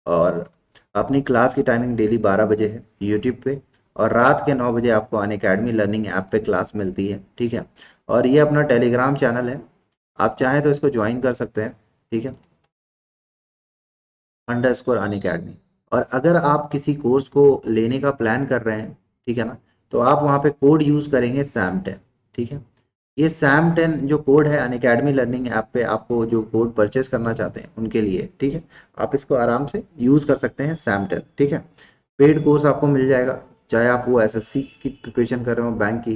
और अपनी क्लास की टाइमिंग डेली 12 बजे है यूट्यूब पे, और रात के 9 बजे आपको अनअकैडमी लर्निंग ऐप पे क्लास मिलती है, ठीक है। और ये अपना टेलीग्राम चैनल है, आप चाहें तो इसको ज्वाइन कर सकते हैं, ठीक है, अंडरस्कोर अनअकैडमी। और अगर आप किसी कोर्स को लेने का प्लान कर रहे हैं, ठीक है ना, तो आप वहाँ पे कोड यूज़ करेंगे SAM10, ठीक है। ये SAM10 जो कोड है अनअकैडमी लर्निंग ऐप पे, आपको जो कोड परचेस करना चाहते हैं उनके लिए, ठीक है, आप इसको आराम से यूज़ कर सकते हैं SAM10, ठीक है। पेड कोर्स आपको मिल जाएगा, चाहे आप वो एसएससी की प्रिपरेशन कर रहे हो, बैंक की।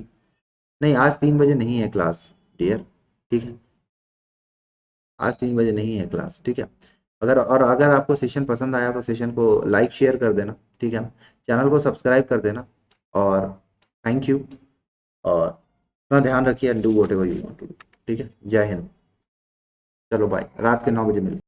नहीं, आज 3 बजे नहीं है क्लास डियर, ठीक है, आज 3 बजे नहीं है क्लास, ठीक है। अगर आपको सेशन पसंद आया तो सेशन को लाइक शेयर कर देना, ठीक है ना, चैनल को सब्सक्राइब कर देना। और थैंक यू। और अपना ध्यान रखिए and do whatever you want to do. ठीक है, जय हिंद। चलो बाय, रात के 9 बजे मिलते हैं।